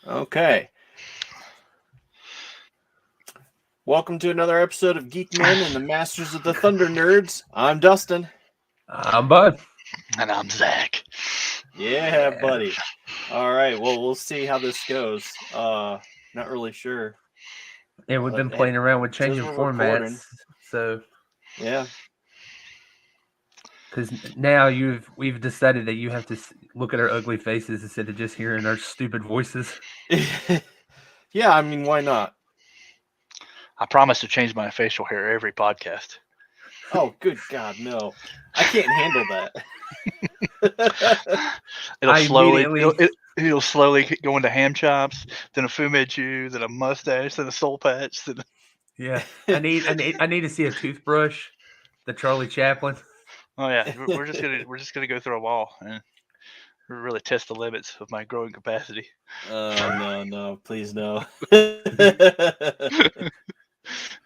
Okay. Welcome to another episode of Geek-Men and the Masters of the Thundernerds. I'm Dustin. I'm Bud. And I'm Zach. Yeah, buddy. All right. Well, we'll see how this goes. Not really sure. Yeah, we've been playing around with changing formats. So yeah. Because now we've decided that you have to look at our ugly faces instead of just hearing our stupid voices. Yeah, I mean, why not? I promise to change my facial hair every podcast. Oh, good God, no! I can't handle that. It'll slowly go into ham chops, then a Fu Manchu, then a mustache, then a soul patch. Then yeah, I need to see a toothbrush, the Charlie Chaplin. Oh yeah, we're just gonna go through them all and really test the limits of my growing capacity. No, please no.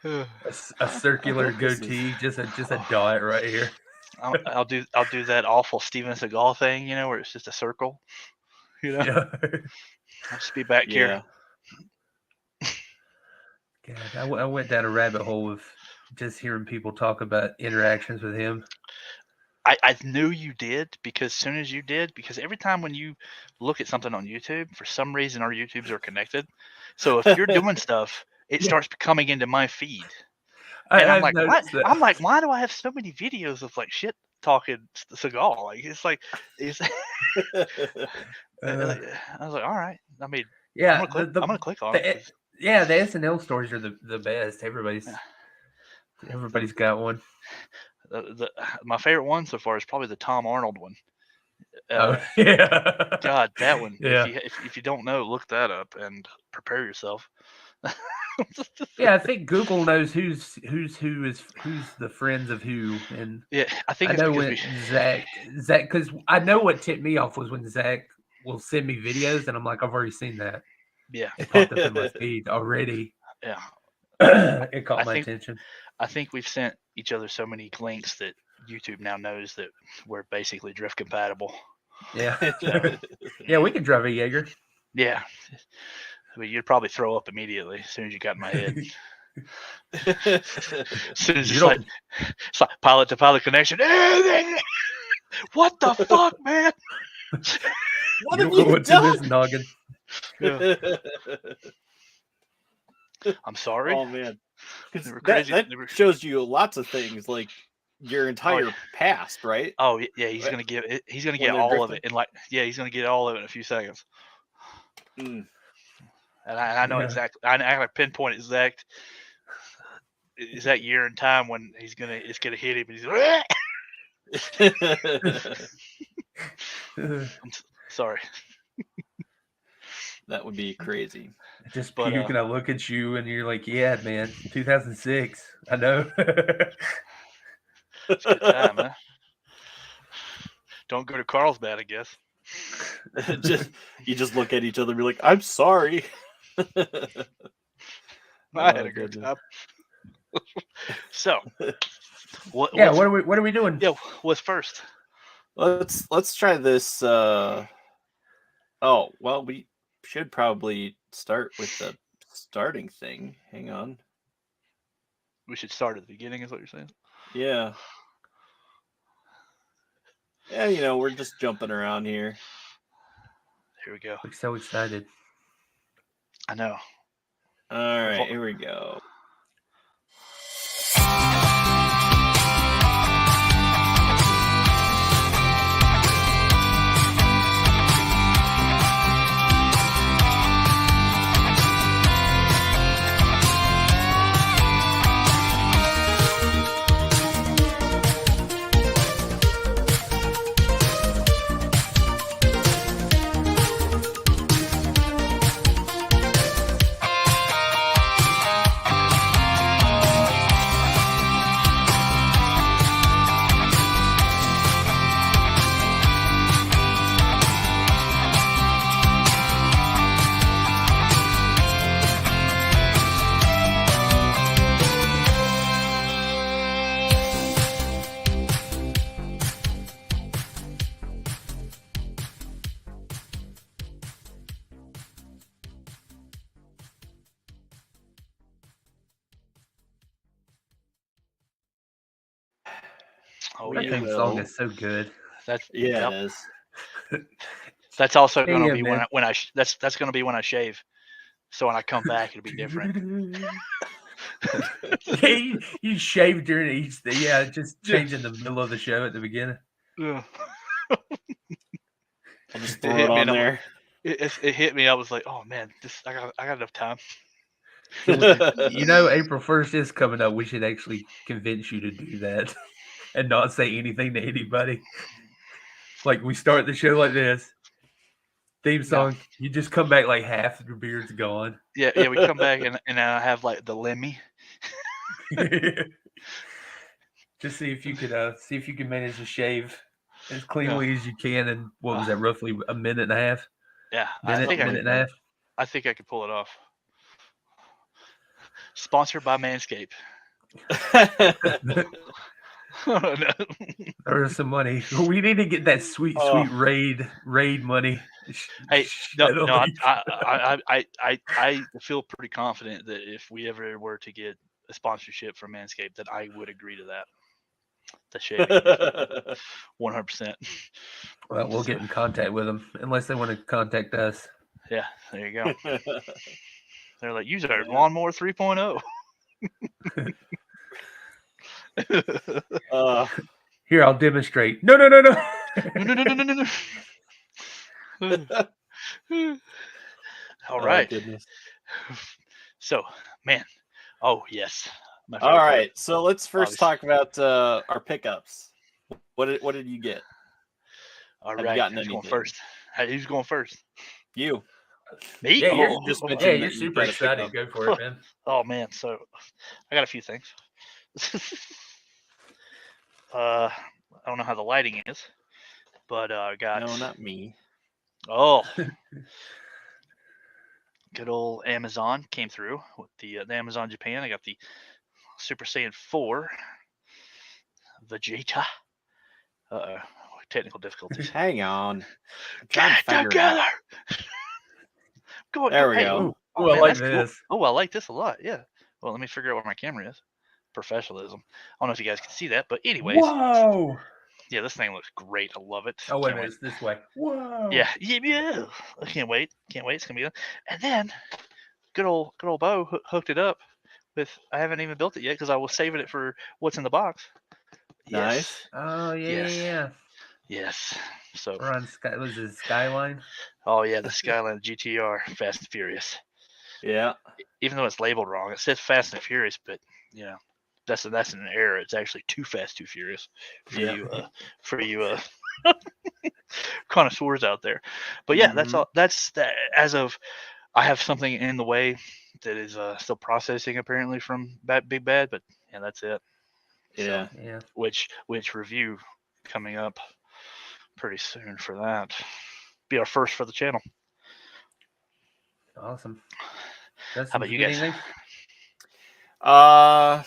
a circular goatee, just a dot right here. I'll do that awful Steven Seagal thing, where it's just a circle. Yeah. I'll just be back here. God, I went down a rabbit hole of just hearing people talk about interactions with him. I knew you did because every time when you look at something on YouTube, for some reason our YouTubes are connected. So if you're doing stuff, it starts coming into my feed. And I'm like, what? I'm like, why do I have so many videos of like shit talking Seagal? Like it's like I was like, all right. I mean, yeah, I'm gonna click on it. Yeah, the SNL stories are the best. Everybody's got one. My favorite one so far is probably the Tom Arnold one. Yeah. God, that one. Yeah. If you don't know, look that up and prepare yourself. Yeah, I think Google knows who's the friends of who, and yeah, I know when Zach, because I know what tipped me off was when Zach will send me videos, and I'm like, I've already seen that. Yeah, it popped up in my feed already. Yeah, it caught my attention. I think we've sent each other so many links that YouTube now knows that we're basically drift compatible. Yeah, yeah, we can drive a Jaeger. Yeah. But you'd probably throw up immediately as soon as you got in my head. As soon as it's like pilot to pilot connection. What the fuck, man? What have you done? This noggin? Yeah. I'm sorry. Oh man, that shows you lots of things, like your entire past, right? Oh yeah, he's gonna get all of it in he's gonna get all of it in a few seconds. Mm. And I know exactly. I can pinpoint exact year and time when it's gonna hit him. And he's I'm sorry. That would be crazy. Just puking. I look at you and you're like, yeah, man, 2006. I know. It's a good time, man. Don't go to Carlsbad, I guess. You just look at each other and be like, I'm sorry. I had a good job. So, what are we doing? Yeah, what's first? Let's try this. We should probably start with the starting thing. Hang on. We should start at the beginning, is what you're saying? Yeah. Yeah, we're just jumping around here. Here we go. I'm so excited. I know. All right, here we go. Oh That yeah, theme song is so good. that's Yeah, yep. it is. That's also going to Yeah, be man. that's going to be when I shave. So when I come back, it'll be different. Yeah, you shave during each thing. Yeah, just Yeah. change in the middle of the show at the beginning. Yeah. I'll just It throw hit it me, on and there. it hit me. I was like, oh man, I got enough time. You know, April 1st is coming up. We should actually convince you to do that and not say anything to anybody. Like we start the show like this. Theme song. You just come back like half your beard's gone. Yeah. We come back and I have like the Lemmy. Just see if you could manage to shave as cleanly as you can in what was that, roughly a minute and a half? Yeah, Minute and a half. I think I could pull it off. Sponsored by Manscaped. No. There's some money. We need to get that sweet raid money. Hey, Shed on no, these. I feel pretty confident that if we ever were to get a sponsorship from Manscaped, that I would agree to that. The shaving, 100%. Well, we'll get in contact with them unless they want to contact us. Yeah, there you go. They're like, use our lawnmower 3.0. Here, I'll demonstrate. No. No. All right. Oh, goodness. So, man. Oh, yes. All right. So let's first talk about our pickups. What did you get? All Have right. you gotten Who's anything? going first? Who's going first? You. Me? Yeah, you just mentioned you're that you super got a excited. pickup. Go for it, man. Oh, man. So, I got a few things. I don't know how the lighting is, but I got. No, not me. Oh. Good old Amazon came through with the Amazon Japan. I got the Super Saiyan 4 Vegeta. Technical difficulties. Hang on. Get together. Go. There we hey, go. Oh, I man, like that's cool. this. Oh, I like this a lot. Yeah. Well, let me figure out where my camera is. Professionalism. I don't know if you guys can see that, but anyways. Whoa. Yeah, this thing looks great. I love it. Oh, wait a Can't minute. It's this way. Whoa. Yeah. I can't wait. It's gonna be good. And then, good old Bo hooked it up with. I haven't even built it yet because I was saving it for what's in the box. Nice. Oh, yeah. Yes. So. We're on was it Skyline? Oh yeah, the Skyline GTR Fast and Furious. Yeah. Even though it's labeled wrong, it says Fast and Furious, but that's an error. It's actually Too Fast, Too Furious for you connoisseurs out there. But yeah, that's all. That's that. As of, I have something in the way that is still processing apparently from Big Bad, but yeah, that's it. Yeah. So, yeah. Which review coming up pretty soon for that. Be our first for the channel. Awesome. How about you guys? Anything? I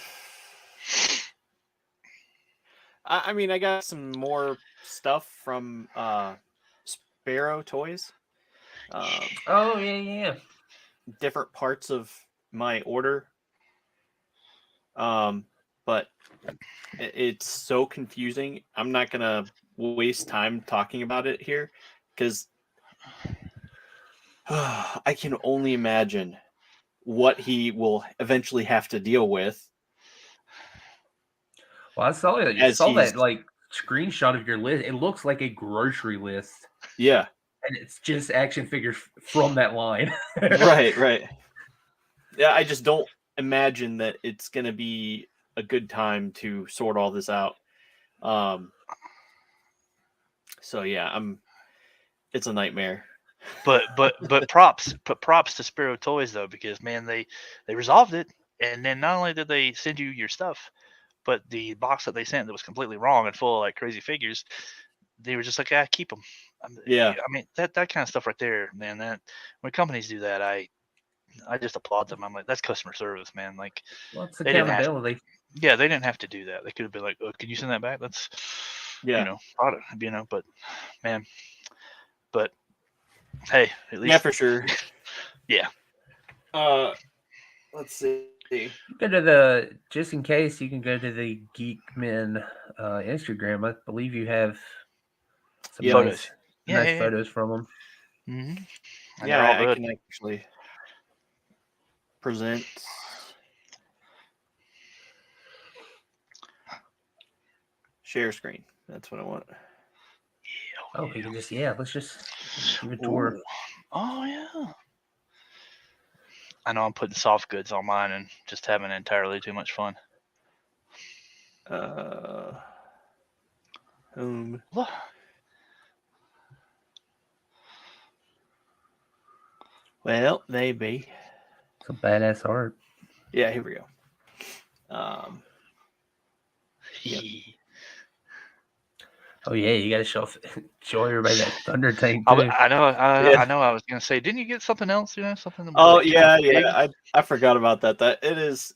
mean, I got some more stuff from Sparrow Toys. Oh, yeah. Different parts of my order. But it's so confusing. I'm not gonna waste time talking about it here because I can only imagine what he will eventually have to deal with. Well, I saw it. As saw he's- that like screenshot of your list. It looks like a grocery list. Yeah. And it's just action figures from that line. Right. Yeah, I just don't imagine that it's going to be a good time to sort all this out. So yeah, it's a nightmare. But props to Sparrow Toys though, because man, they resolved it, and then not only did they send you your stuff, but the box that they sent that was completely wrong and full of like crazy figures, they were just like, keep them. Yeah. I mean that kind of stuff right there, man. That when companies do that, I just applaud them. I'm like, that's customer service, man. Like, it's accountability. They didn't have to do that. They could have been like, oh, can you send that back? That's product, but man, but hey, at least for sure. Yeah. Let's see. Go to the, just in case, you can go to the Geek-Men Instagram. I believe you have some Yeah. Photos. nice Yeah. photos from them. Mm-hmm. And Yeah, they're all I good. can actually present. Share screen. That's what I want. Oh, we can just, let's just give a tour. Ooh. Oh yeah. I know I'm putting soft goods on mine and just having entirely too much fun. Home. Look. Well, maybe. Some badass art. Yeah, here we go. Yep. Oh yeah, you gotta show everybody that Thunder Tank too. I know. Yeah. I know. I was gonna say, didn't you get something else? You know, something. Oh like yeah, big? I forgot about that. That it is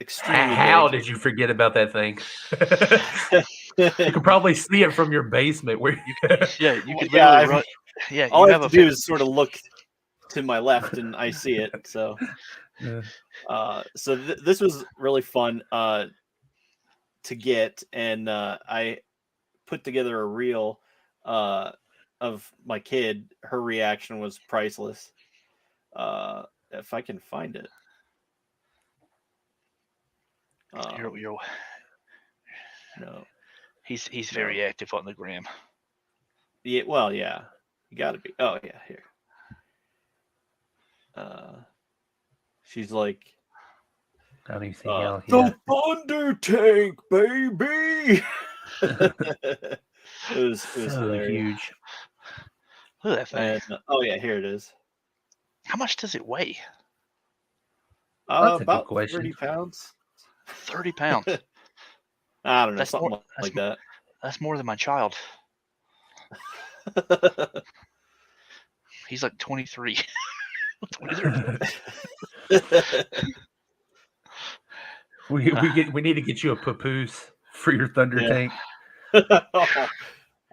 extremely How big. did you forget about that thing? You can probably see it from your basement. Where You could Well, literally run. Yeah, all you I have have a to do is sort of look to my left and I see it. So, Yeah. This was really fun to get, and I put together a reel of my kid. Her reaction was priceless. If I can find it. you're No. he's very active on the gram. Yeah, well, yeah. You got to be. Oh, yeah, here. She's like, I don't even see how. the Thunder Tank, baby. it was So hilarious. huge. Look at that thing. And, oh yeah, here it is. How much does it weigh? That's a good About question. 30 pounds. 30 pounds. I don't know, That's something more- like that. That's more than my child. He's like 23. 23. We need to get you a papoose for your Thunder Yeah. Tank.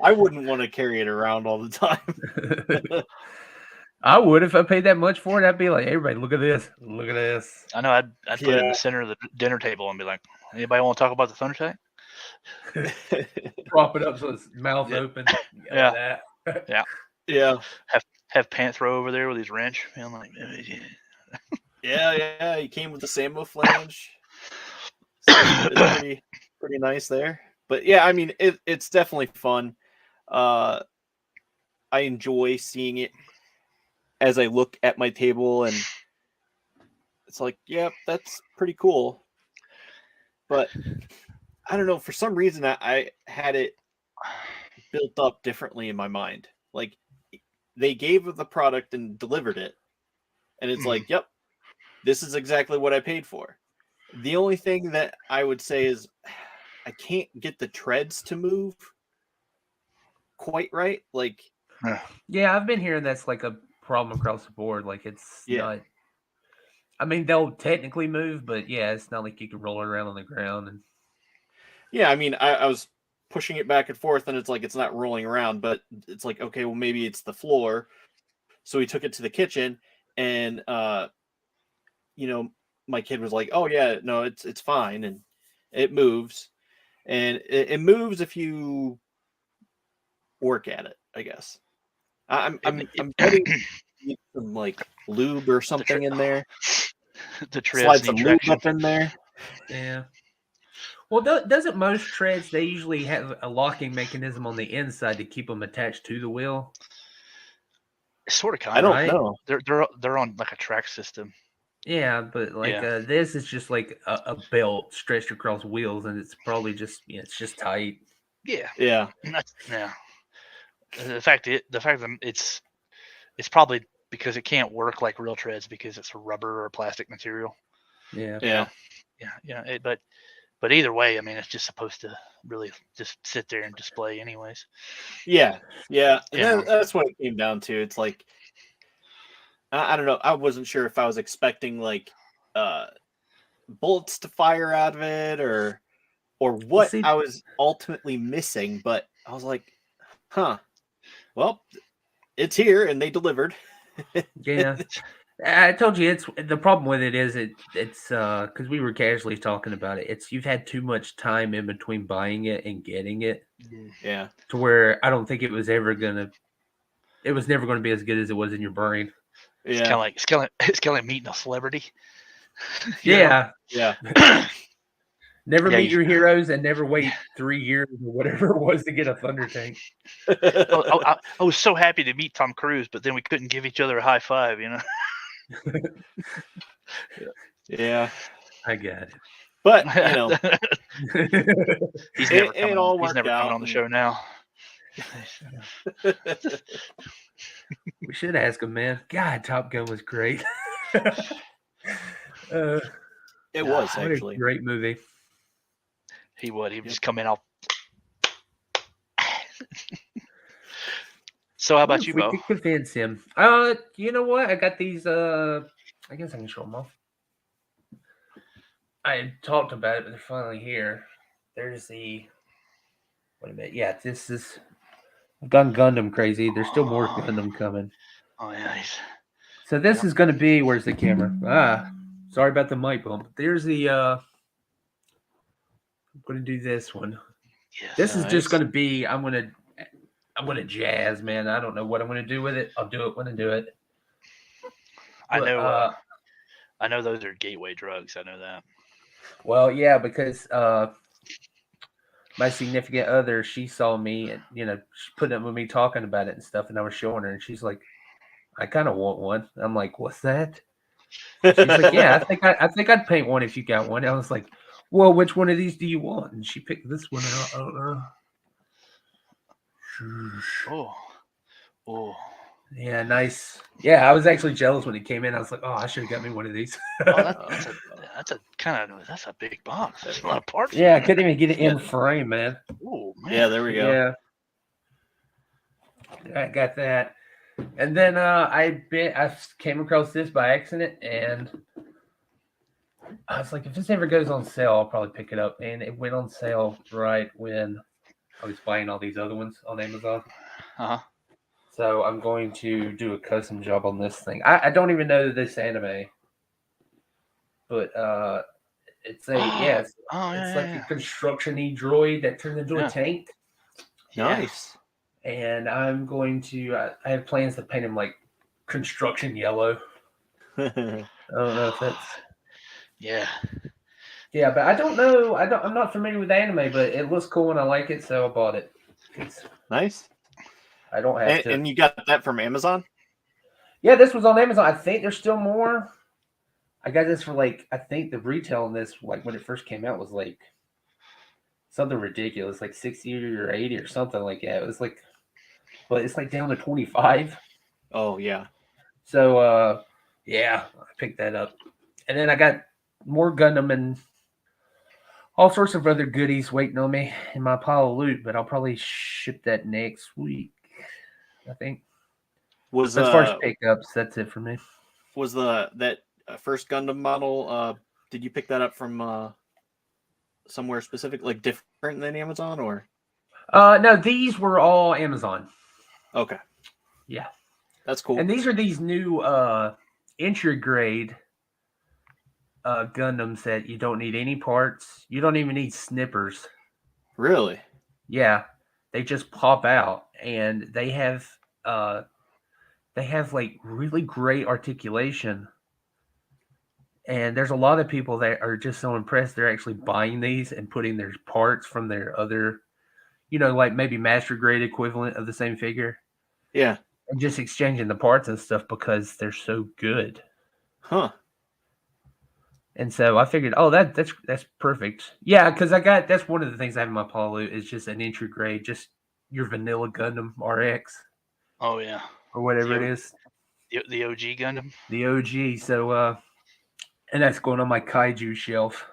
I wouldn't want to carry it around all the time. I would if I paid that much for it. I'd be like, hey, everybody, look at this. Look at this. I know. I'd put it in the center of the dinner table and be like, anybody want to talk about the Thunder Tank? Prop it up so its mouth open. Yeah. That. Yeah. Have Panthro over there with his wrench. And I'm like, Yeah. He came with the Samo flange. So it's pretty nice there. But yeah, I mean, it's definitely fun. I enjoy seeing it as I look at my table, and it's like, yeah, that's pretty cool. But I don't know, for some reason I had it built up differently in my mind. Like, they gave the product and delivered it, and it's like, yep, this is exactly what I paid for. The only thing that I would say is I can't get the treads to move quite right. Like, yeah, I've been hearing that's like a problem across the board. Like, it's not. I mean, they'll technically move, but yeah, it's not like you can roll it around on the ground. And yeah, I mean, I was pushing it back and forth, and it's like it's not rolling around, but it's like, okay, well, maybe it's the floor. So we took it to the kitchen, and my kid was like, "Oh yeah, no, it's fine," and it moves, and it moves if you work at it, I guess. I'm betting some like lube or something in there. The treads Slide some need lube traction. up in there. yeah. Well, doesn't most treads, they usually have a locking mechanism on the inside to keep them attached to the wheel? Sort of, kind I of. don't know. They're on like a track system. Yeah, but like this is just like a belt stretched across wheels, and it's probably just it's just tight. Yeah. Yeah. Yeah. The fact that it's probably because it can't work like real treads because it's a rubber or plastic material. Yeah. But either way, I mean, it's just supposed to really just sit there and display, anyways. Yeah. And that's what it came down to. It's like, I don't know. I wasn't sure if I was expecting like bullets to fire out of it or what I was ultimately missing, but I was like, huh. Well, it's here and they delivered. Yeah. I told you it's the problem with it is it's because we were casually talking about it. It's you've had too much time in between buying it and getting it Yeah. to where I don't think it was never gonna be as good as it was in your brain. It's Yeah. kind of like meeting a celebrity. You know? Yeah. Yeah. Never Yeah, meet you- your heroes and never wait 3 years or whatever it was to get a Thunder tank. I was so happy to meet Tom Cruise, but then we couldn't give each other a high five. You know. Yeah. I got But you know, he's It- never it coming. all He's worked never coming out on the and- show now. we should ask him, man. God, Top Gun was great. it was what actually. a great movie. He would. He would just come in all. So how about you, we Bo? could convince him. You know what? I got these. I guess I can show them off. I talked about it, but they're finally here. There's the. Wait a minute. Yeah, this is. I've gone Gundam crazy. There's still more Gundam coming. Oh yeah, he's... So this is going to be. Where's the camera? Sorry about the mic bump. There's the. I'm going to do this one. yes. This is just Nice. going to be. I'm going to jazz, man. I don't know what I'm going to do with it. I'll do it when I do it. I But, know. I know those are gateway drugs. I know that. Well, yeah, because my significant other, she saw me and she put up with me talking about it and stuff, and I was showing her, and she's like, "I kind of want one." I'm like, "What's that?" She's like, "Yeah, I think I'd paint one if you got one." I was like, "Well, which one of these do you want?" And she picked this one out. Oh. Yeah, nice. Yeah, I was actually jealous when it came in. I was like, "Oh, I should have got me one of these." That's a big box. That's a lot of parts. Yeah, I couldn't even get it in frame, man. Oh man. Yeah, there we go. Yeah, I got that. And then I came across this by accident, and I was like, if this ever goes on sale, I'll probably pick it up. And it went on sale right when I was buying all these other ones on Amazon. Uh-huh. So I'm going to do a custom job on this thing. I don't even know this anime, but it's it's like a construction-y droid that turns into a tank. Nice. And I'm going to. I have plans to paint him like construction yellow. I don't know if that's. Yeah. Yeah, but I don't know. I'm not familiar with anime, but it looks cool and I like it, so I bought it. Nice. I don't have to. And you got that from Amazon? Yeah, this was on Amazon. I think there's still more. I got this for I think the retail on this, when it first came out, was something ridiculous, like 60 or 80 or something like that. It was but it's down to 25. Oh yeah. So yeah, I picked that up. And then I got more Gundam and all sorts of other goodies waiting on me in my pile of loot, but I'll probably ship that next week, I think. Was As far as pickups, that's it for me. Was that first Gundam model? Did you pick that up from somewhere specific, like different than Amazon, or? No, these were all Amazon. Okay. Yeah, that's cool. And these are these new entry grade Gundams that you don't need any parts. You don't even need snippers. Really? Yeah, they just pop out, and they have really great articulation. And there's a lot of people that are just so impressed they're actually buying these and putting their parts from their other, maybe master grade equivalent of the same figure. Yeah. And just exchanging the parts and stuff because they're so good. Huh. And so I figured, that's perfect. Yeah, because that's one of the things I have in my pile is just an entry grade, just your vanilla Gundam RX. Oh yeah. Or whatever it is. The OG Gundam. The OG. So and that's going on my kaiju shelf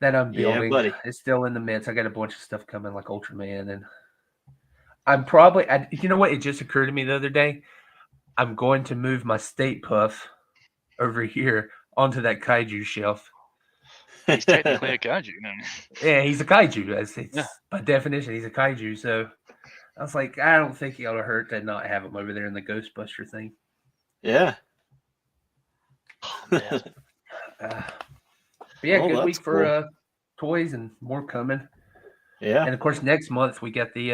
that I'm building. Yeah, buddy. It's still in the midst. I got a bunch of stuff coming like Ultraman, and I'm probably you know what? It just occurred to me the other day. I'm going to move my State Puff over here onto that kaiju shelf. He's technically a kaiju. Man. Yeah, he's a kaiju. By definition, he's a kaiju. So I was like, I don't think it ought to hurt to not have him over there in the Ghostbuster thing. Yeah. Oh, man. But yeah, Well, good that's week for cool. toys and more coming. Yeah. And of course, next month we got the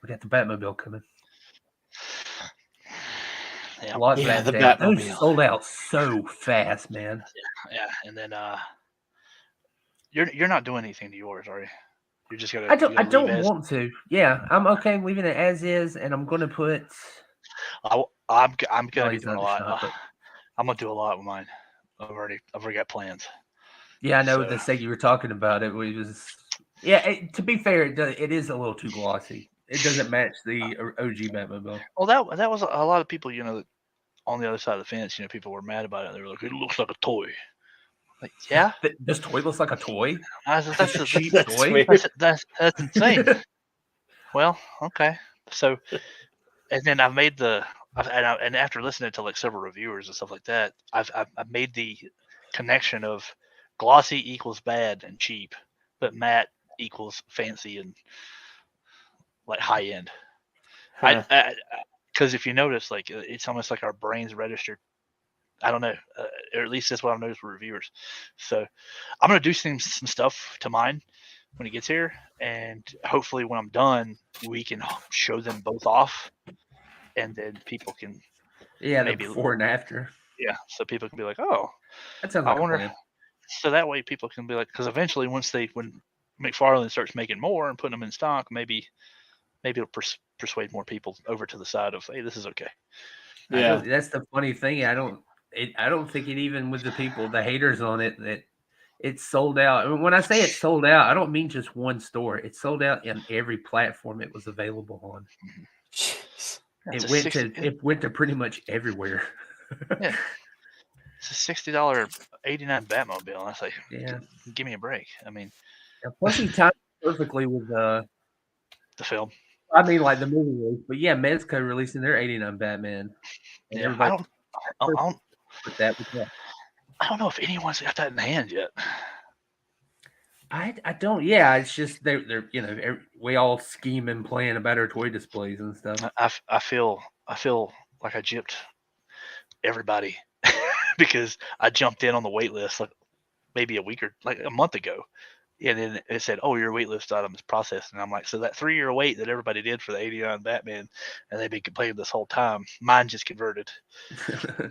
Batmobile coming. Yeah. A lot Yeah, of the that those Batmobile. sold out so fast, man. Yeah. And then you're not doing anything to yours, are you? You're just gonna I you gonna leave don't as want to. Yeah, I'm okay leaving it as is, and I'm gonna put. I'm No, gonna be he's doing not a the lot. shop, but I'm gonna do a lot with mine. I've already got plans. yeah, I know So- the second you were talking about it, we was yeah. To be fair, it is a little too glossy. It doesn't match the OG Batmobile. Well, that was a lot of people, on the other side of the fence. People were mad about it. They were like, "It looks like a toy." Like, yeah, This toy looks like a toy. that's a cheap That's toy. weird. that's insane. Well, okay. So, and then I've made and after listening to like several reviewers and stuff like that, I've made the connection of glossy equals bad and cheap, but matte equals fancy and like high end. Huh. Because if you notice, like it's almost like our brains registered. I don't know, or at least that's what I've noticed with reviewers. So I'm gonna do some stuff to mine when it gets here, and hopefully when I'm done, we can show them both off, and then people can Yeah, the maybe before and after. so people can be like, oh, That sounds I like a wonder. plan. So that way people can be like, because eventually when McFarlane starts making more and putting them in stock, maybe it'll persuade more people over to the side of, hey, this is okay. I know Yeah. that's the funny thing. I don't think it even with the people, the haters on it, that it's sold out. I mean, when I say it's sold out, I don't mean just one store. It's sold out in every platform it was available on. Jeez. It went to pretty much everywhere. Yeah. It's a $60 '89 Batmobile. And I say, Yeah. give me a break. I mean, Plus, he timed it perfectly with the film. I mean, like the movie release, but yeah, Mezco releasing their '89 Batman, and Yeah, I everybody don't with that. I don't know if anyone's got that in hand yet. I don't. Yeah, it's just they're we all scheme and plan about our toy displays and stuff. I feel like I gypped everybody because I jumped in on the wait list like maybe a month ago. And then it said, "Oh, your wait list item is processed." And I'm like, "So that 3-year wait that everybody did for the '89 Batman, and they've been complaining this whole time, mine just converted."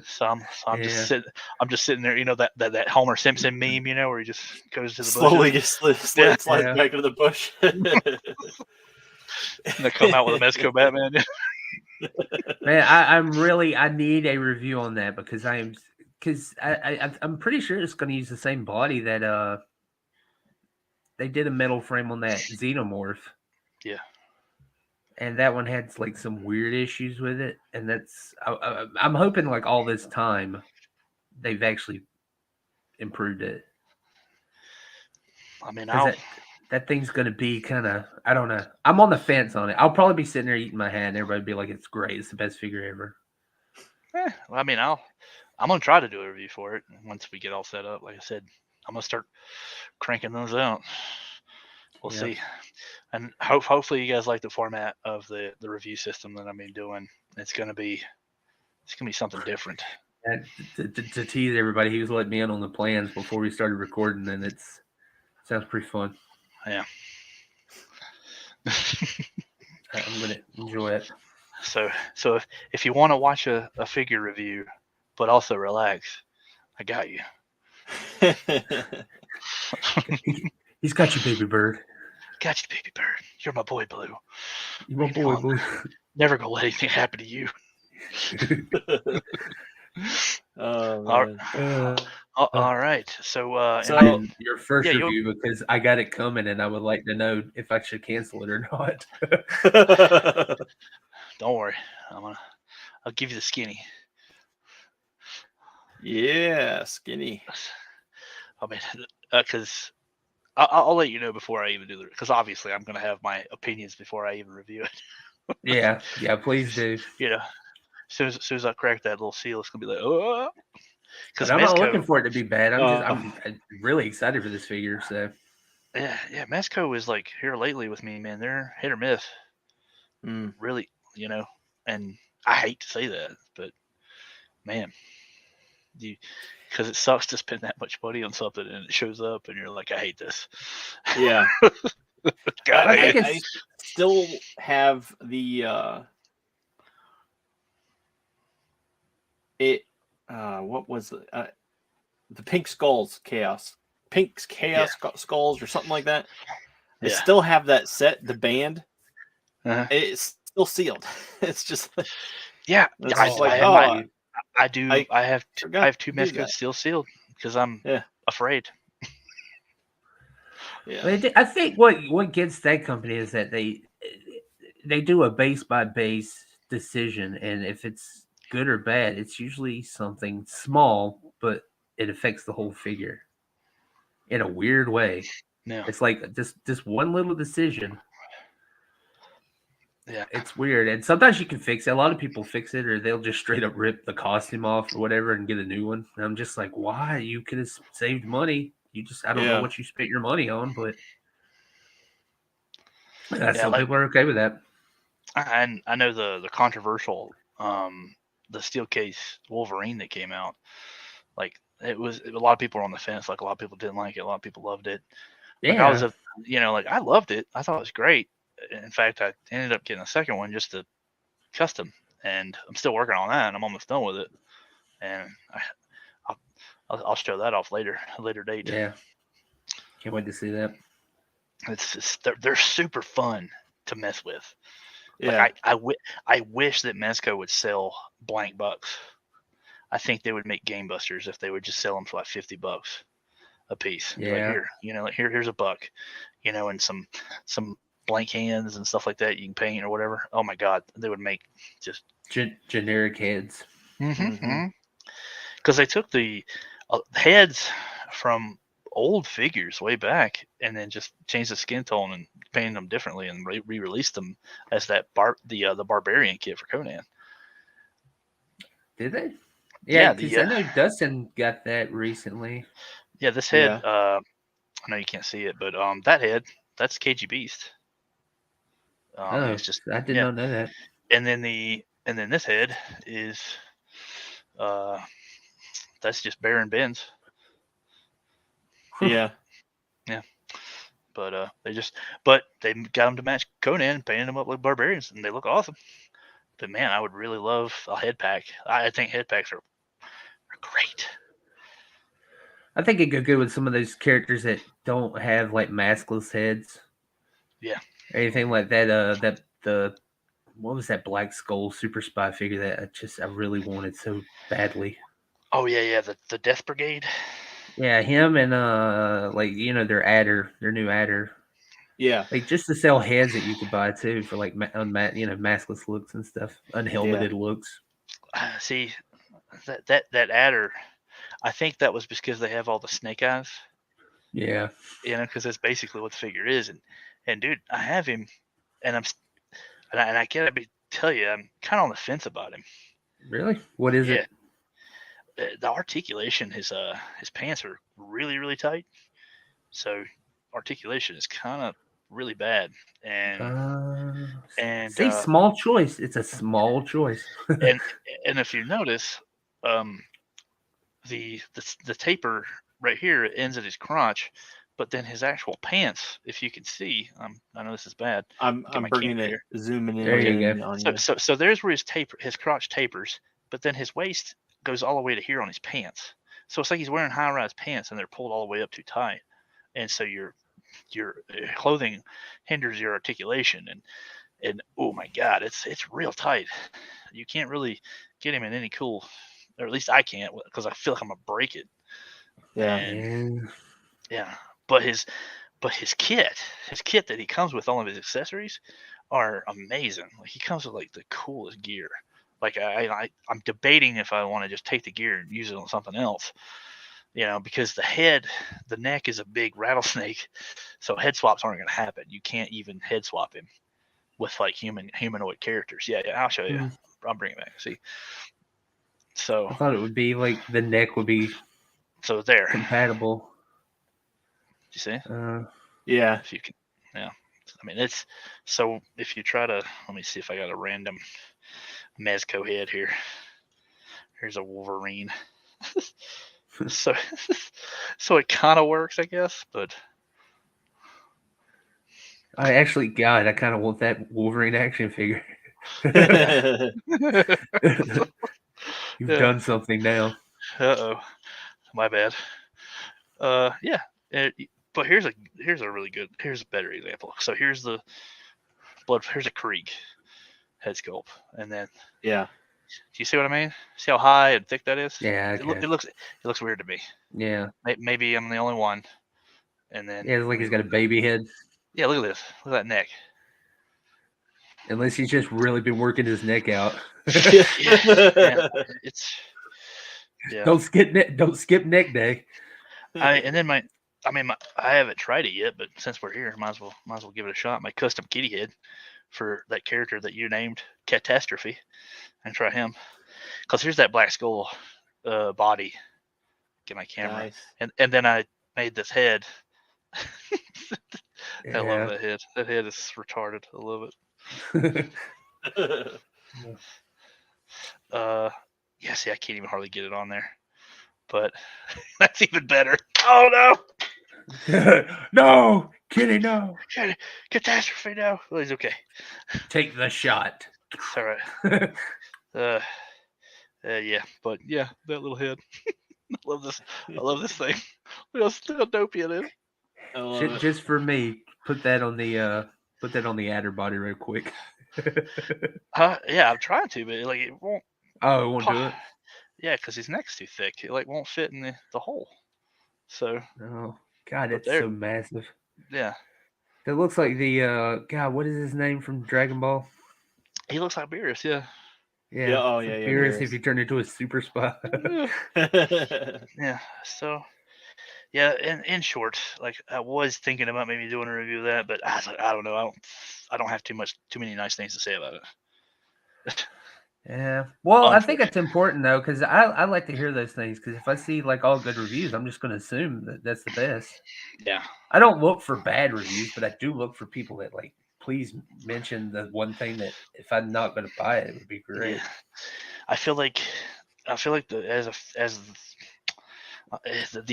So I'm just sitting there, that Homer Simpson meme, where he just goes to the Slowly bushes. just slides back into the bush. And they come out with a Mezco Batman. Man, I need a review on that because I'm pretty sure it's going to use the same body that they did a metal frame on that Xenomorph. Yeah. And that one had like some weird issues with it, and I'm hoping like all this time they've actually improved it. I mean, that thing's gonna be kind of, I don't know. I'm on the fence on it. I'll probably be sitting there eating my hat, and everybody be like, "It's great. It's the best figure ever." I mean, I'm gonna try to do a review for it once we get all set up. Like I said, I'm gonna start cranking those out. We'll see, and hopefully you guys like the format of the review system that I'm doing. It's gonna be something different. And to tease everybody, he was letting me in on the plans before we started recording, and sounds pretty fun. Yeah. I'm gonna enjoy it. So if you want to watch a figure review, but also relax, I got you. He's got you, baby bird. Got you, baby bird. You're my boy, Blue. You're my boy, Blue. Never gonna let anything happen to you. Oh, man. All right. So, so your first yeah, review, because I got it coming, and I would like to know if I should cancel it or not. Don't worry, I'll give you the skinny. Yeah, skinny. I mean, because I'll let you know before I even do it. Because obviously, I'm gonna have my opinions before I even review it. yeah, please do. As soon as I crack that little seal, it's gonna be like, oh. Because I'm not looking for it to be bad. I'm really excited for this figure. So yeah, Mezco is like here lately with me, man. They're hit or miss. Really, and I hate to say that, but man, because it sucks to spend that much money on something and it shows up and you're like, I hate this. Yeah. God, I think I still have the what was it? The Pink Skulls Pink's Chaos Skulls or something like that. I Yeah. still have that set, the band. Uh-huh. It's still sealed. It's just Yeah, it's I, just like, I, I do. I I have forgot two to do mess that. codes still sealed because I'm Yeah. afraid. Yeah. I think what gets that company is that they do a base by base decision, and if it's good or bad, it's usually something small, but it affects the whole figure in a weird way. Yeah. It's like just one little decision. Yeah. It's weird, and sometimes you can fix it. A lot of people fix it, or they'll just straight up rip the costume off or whatever and get a new one. And I'm just like, why? You could have saved money. I don't know Yeah. what you spent your money on, but Yeah, some like, people are okay with that. and I know the controversial the steel case Wolverine that came out. Like it was a lot of people were on the fence. Like a lot of people didn't like it. A lot of people loved it. Like I was like I loved it. I thought it was great. In fact, I ended up getting a second one just to custom, and I'm still working on that. And I'm almost done with it. And I'll show that off later, a later date. Yeah, can't wait to see that. It's just, they're super fun to mess with. Yeah. Like I wish that Mezco would sell blank bucks. I think they would make game busters if they would just sell them for like $50 a piece. Be like, Yeah. here, like, here's a buck, and some blank hands and stuff like that you can paint or whatever. Oh my God, they would make just Generic heads. because they took the heads from old figures way back and then just changed the skin tone and painted them differently and re-released them as the barbarian kit for Conan. Did they? Yeah, Yeah, because I know Dustin got that recently. Yeah, this head. I know you can't see it, but that head, that's KG Beast. It's just I did not know that. And then this head is that's just Baron Benz. Yeah. Yeah. But they got them to match Conan, painted them up like barbarians, and they look awesome. But man, I would really love a head pack. I think head packs are great. I think it could go with some of those characters that don't have like maskless heads. Yeah. Anything like that. What was that Black Skull Super Spy figure that I really wanted so badly? Oh yeah, the Death Brigade. Yeah, him and their new adder. Yeah. Like just to sell heads that you could buy too for like maskless looks and stuff, unhelmeted looks. See, that adder, I think that was because they have all the snake eyes. Yeah. Because that's basically what the figure is. And dude, I have him, and I can't tell you, I'm kind of on the fence about him. Really? What is it? The articulation, his pants are really, really tight. So articulation is kind of really bad. And small choice. It's a small choice. and if you notice, the taper right here ends at his crotch, but then his actual pants, if you can see, I know this is bad. I'm bringing it, zooming in. There you go. So there's where his crotch tapers, but then his waist goes all the way to here on his pants. So it's like he's wearing high-rise pants and they're pulled all the way up too tight, and so your clothing hinders your articulation, and oh my God, it's real tight. You can't really get him in any cool, or at least I can't, because I feel like I'm gonna break it. Yeah. But his kit that he comes with, all of his accessories are amazing. Like he comes with like the coolest gear. Like I'm debating if I want to just take the gear and use it on something else. Because the neck is a big rattlesnake, so head swaps aren't going to happen. You can't even head swap him with like humanoid characters. Yeah, I'll show you. I'll bring it back. See. So I thought it would be like the neck would be Do compatible. you see? Yeah. If you can, yeah. I mean, it's so if you try to, let me see if I got a random Mezco head here. Here's a Wolverine. so it kind of works, I guess, but I actually, God, I kind of want that Wolverine action figure. You've Yeah. done something now. Uh-oh, my bad. Yeah. But here's a better example. So here's the here's a Krieg head sculpt, and then Yeah. do you see what I mean? See how high and thick that is? Yeah, okay. It looks weird to me. Yeah. Maybe I'm the only one. And then Yeah, it's like he's got a baby head. Yeah, look at this. Look at that neck. Unless he's just really been working his neck out. Yeah, it's Don't skip neck day. I haven't tried it yet, but since we're here, might as well give it a shot. My custom kitty head for that character that you named Catastrophe, and try him. Cause here's that Black Skull body. Get my camera, Nice. and then I made this head. Yeah. I love that head. That head is retarded. I love it. Yeah, see, I can't even hardly get it on there. But that's even better. Oh no! No! Kitty, no! Catastrophe, no. Well, he's okay. Take the shot. It's all right. Yeah, but yeah, that little head. I love this. I love this thing. Look how dopey it is. Just for me, put that on the adder body real quick. Yeah, I'm trying to, but like it won't. Oh, it won't do it. Yeah, because his neck's too thick. It like won't fit in the hole. So. Oh God, it's so massive. Yeah. It looks like the God. What is his name from Dragon Ball? He looks like Beerus. Yeah. Yeah. Oh yeah. Beerus if he turned into a super spy. Yeah. So. Yeah, in short, like I was thinking about maybe doing a review of that, but I was like, I don't know. I don't have too many nice things to say about it. Yeah. Well, I think it's important though, because I like to hear those things. Because if I see like all good reviews, I'm just going to assume that that's the best. Yeah. I don't look for bad reviews, but I do look for people that like, please mention the one thing that if I'm not going to buy it, it would be great. Yeah. I feel like the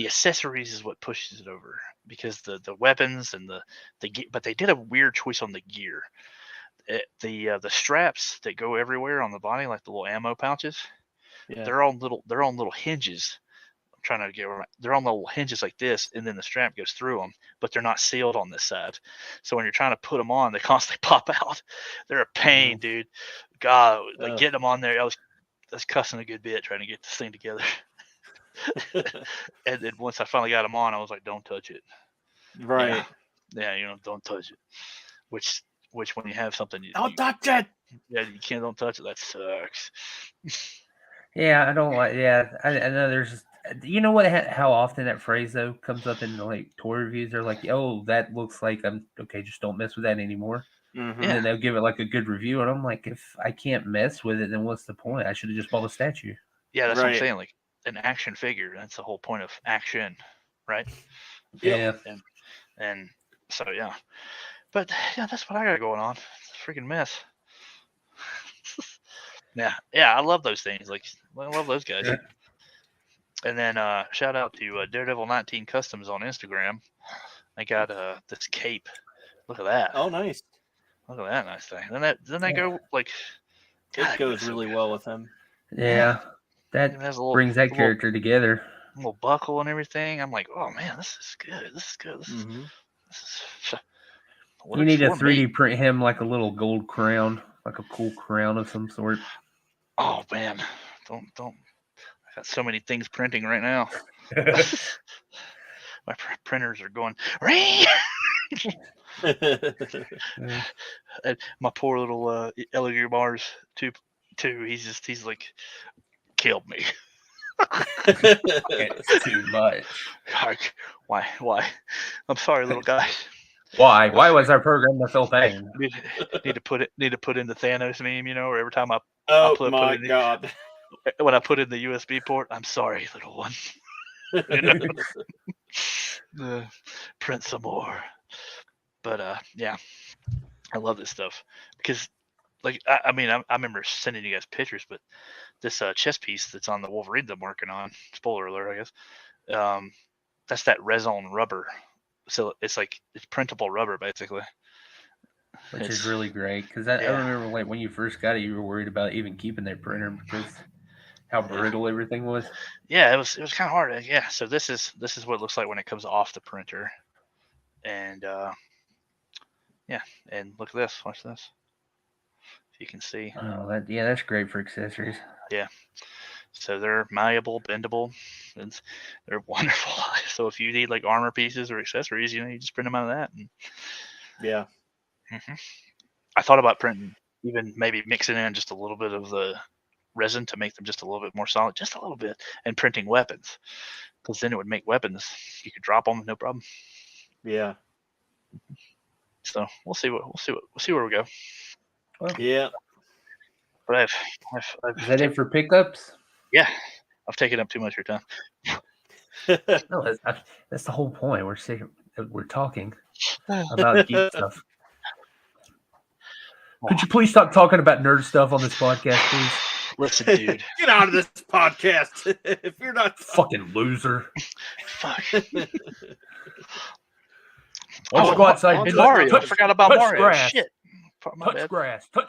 accessories is what pushes it over, because the weapons and but they did a weird choice on the gear. The straps that go everywhere on the body, like the little ammo pouches, they're on little hinges. I'm trying to get right. They're on little hinges like this, and then the strap goes through them, but they're not sealed on this side. So when you're trying to put them on, they constantly pop out. They're a pain, dude. God, like getting them on there, I was cussing a good bit trying to get this thing together. And then once I finally got them on, I was like, "Don't touch it." Right. Yeah, don't touch it. Which when you have something, don't touch it. Yeah, you can't. Don't touch it. That sucks. Yeah, I don't like. Yeah, I know there's. You know what? How often that phrase though comes up in like toy reviews? They're like, "Oh, that looks like I'm okay. Just don't mess with that anymore." Mm-hmm. And then they'll give it like a good review, and I'm like, if I can't mess with it, then what's the point? I should have just bought a statue. Yeah, that's what I'm saying. Like an action figure. That's the whole point of action, right? Yeah. And so yeah, but yeah, that's what I got going on. It's a freaking mess. Yeah, I love those things. Like I love those guys. Yeah. And then shout out to Daredevil 19 Customs on Instagram. I got this cape. Look at that. Oh, nice. Look at that nice thing. Then they go like. It goes really well with him. Yeah, that brings that character together. Little buckle and everything. I'm like, oh man, this is good. This is good. This is you need to 3D print him like a little gold crown, like a cool crown of some sort. Oh man, don't! I got so many things printing right now. My printers are going. And my poor little Elegir Mars too. He's like killed me. It's too much. Why? I'm sorry, little guy. Why was our program so bad? Need to put in the Thanos meme, or every time I God. When I put in the USB port, I'm sorry, little one. Print some more. But yeah, I love this stuff because like I mean, I remember sending you guys pictures, but this chest piece that's on the Wolverine that I'm working on, spoiler alert, I guess, that's that resin rubber. So it's like it's printable rubber basically. Which is It's- really great because I yeah. remember like when you first got it, you were worried about even keeping that printer because how brittle everything was. Yeah, it was kind of hard. Yeah, so this is what it looks like when it comes off the printer, and yeah, and look at this. Watch this. If you can see. Oh, that's great for accessories. Yeah. So they're malleable, bendable, and they're wonderful. So if you need like armor pieces or accessories, you just print them out of that. And, Yeah. mm-hmm. I thought about printing, even maybe mixing in just a little bit of the resin to make them just a little bit more solid, just a little bit, and printing weapons, because then it would make weapons. You could drop them, no problem. Yeah. So we'll see where we go. Well, Yeah. But I've is that it for pickups? Yeah, I've taken up too much of your time. No, that's the whole point. We're talking about geek stuff. Could you please stop talking about nerd stuff on this podcast, please? Listen, dude. Get out of this podcast if you're not fucking loser. Fuck. Why don't you go outside and Mario? I forgot about Mario. Grass. Shit. Touch grass. Go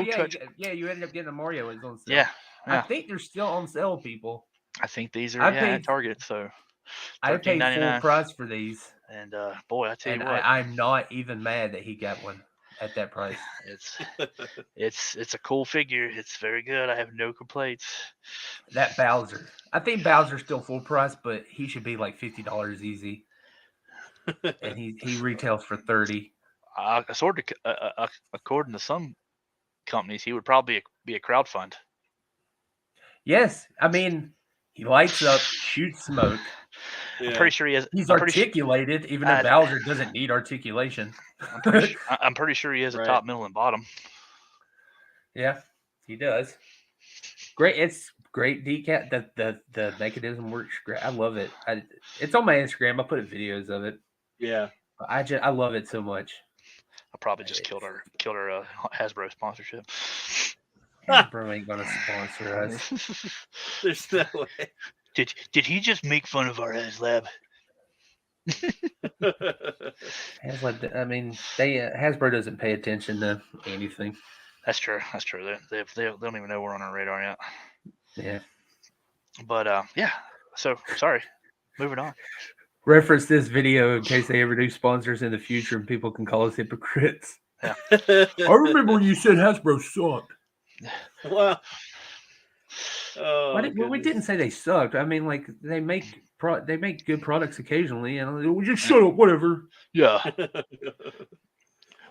Oh, yeah, touch. you ended up getting a Mario. It's on sale. Yeah. I think they're still on sale, people. I think these are at Target. So I paid full price for these. And boy, I tell you what, I'm not even mad that he got one at that price. It's a cool figure. It's very good. I have no complaints. That Bowser. I think Bowser's still full price, but he should be like $50 easy. And he retails for $30. According to some companies, he would probably be a crowdfund. Yes, I mean he lights up, shoots smoke. Yeah. I'm pretty sure he has. He's articulated, even though Bowser doesn't need articulation. I'm pretty sure he has a top, middle, and bottom. Yeah, he does. Great, it's great decal. The mechanism works great. I love it. It's on my Instagram. I put videos of it. Yeah, I love it so much. I probably just killed our Hasbro sponsorship. Hasbro ain't gonna sponsor us. There's no way. Did he just make fun of our HasLab? HasLab, I mean, Hasbro doesn't pay attention to anything. That's true. They don't even know we're on our radar yet. Yeah. But yeah. So sorry. Moving on. Reference this video in case they ever do sponsors in the future and people can call us hypocrites. Yeah. I remember when you said Hasbro sucked. Well, we didn't say they sucked. I mean, like they make good products occasionally, and we just shut up, whatever. Yeah.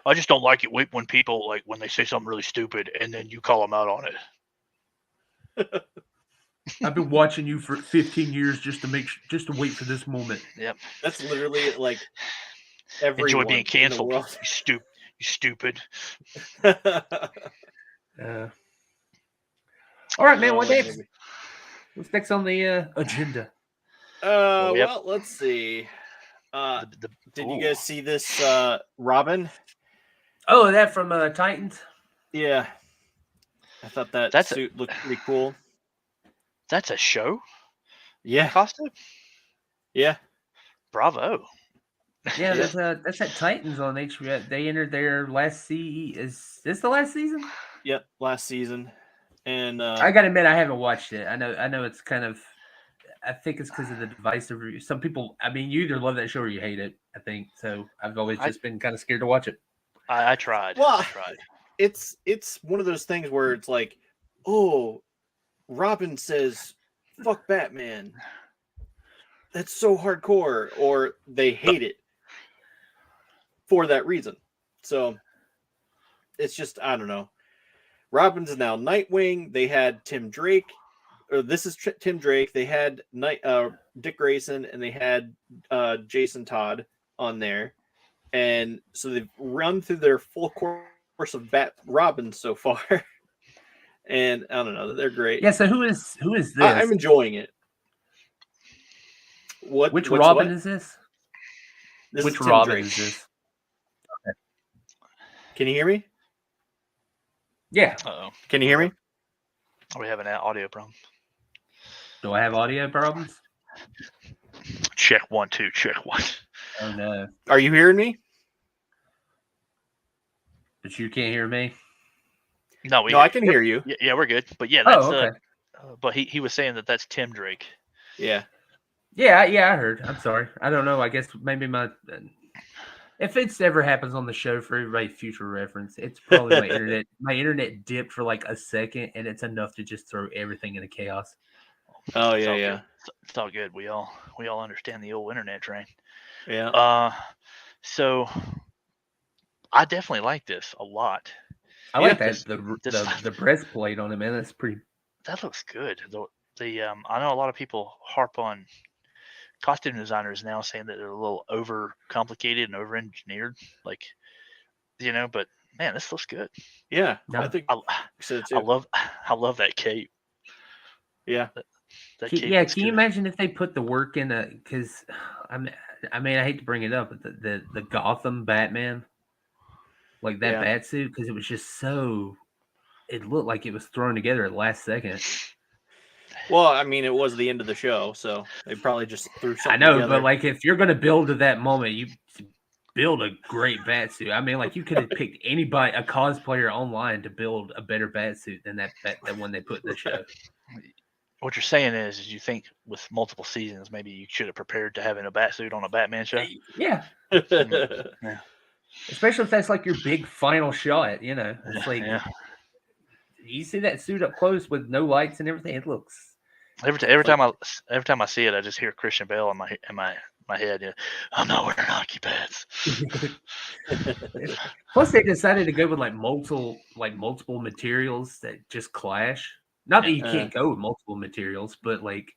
I just don't like it when people like when they say something really stupid and then you call them out on it. I've been watching you for 15 years just to wait for this moment. Yep. That's literally like everyone. Enjoy being canceled. You stupid. All right, man. What's next on the agenda? Well, let's see. Did you guys see this Robin? Oh, that from Titans? Yeah. I thought that suit looked pretty cool. That's a show? Yeah. Costume? Yeah. Bravo. Yeah, that's at Titans on HBO. They entered their last season. Is this the last season? Yep, last season. And I gotta admit, I haven't watched it. I know it's kind of. I think it's because of the divisive review. Some people, I mean, you either love that show or you hate it. I think so. I've always just been kind of scared to watch it. I tried. Well, I tried. It's one of those things where it's like, oh, Robin says, "Fuck Batman." That's so hardcore, or they hate it for that reason. So it's just, I don't know. Robin's now Nightwing. They had Tim Drake, or this is Tim Drake. They had Dick Grayson, and they had Jason Todd on there, and so they've run through their full course of Robin so far, and I don't know, they're great. Yeah. So who is this? I'm enjoying it. Which Robin is this? Which Robin is this? Okay. Can you hear me? Yeah. Uh-oh. Can you hear me? We have an audio problem. Do I have audio problems? Check 1 2. Check 1. Oh no. Are you hearing me? But you can't hear me? No, I can hear you. Yeah, we're good. But yeah, that's okay. but he was saying that's Tim Drake. Yeah. Yeah, I heard. I'm sorry. I don't know. I guess maybe if it's ever happens on the show for everybody's future reference, it's probably my internet. My internet dipped for like a second, and it's enough to just throw everything into chaos. Oh It's yeah, all yeah, good. It's all good. We all understand the old internet train. yeah. So I definitely like this a lot. I like that this the breastplate on it, man. That's pretty. That looks good. The I know a lot of people harp on costume designers now saying that they're a little over complicated and over engineered, like but man, this looks good. Yeah, No. I think so too. I love that cape. Yeah. That Can you imagine if they put the work in because I mean I hate to bring it up, but the Gotham Batman, like that bat suit, because it was just so it looked like it was thrown together at the last second. Well, I mean, it was the end of the show, so they probably just threw something I know, together. but like if you're gonna build to that moment, you build a great bat suit. I mean, like you could have picked anybody, a cosplayer online, to build a better bat suit than that one they put in the show. What you're saying is you think with multiple seasons, maybe you should have prepared to having a bat suit on a Batman show. Yeah. Yeah. Especially if that's like your big final shot, It's like you see that suit up close with no lights and everything. It looks every time I see it, I just hear Christian Bale in my head. I'm not wearing hockey pads. Plus, they decided to go with like multiple materials that just clash. Not that you can't go with multiple materials, but like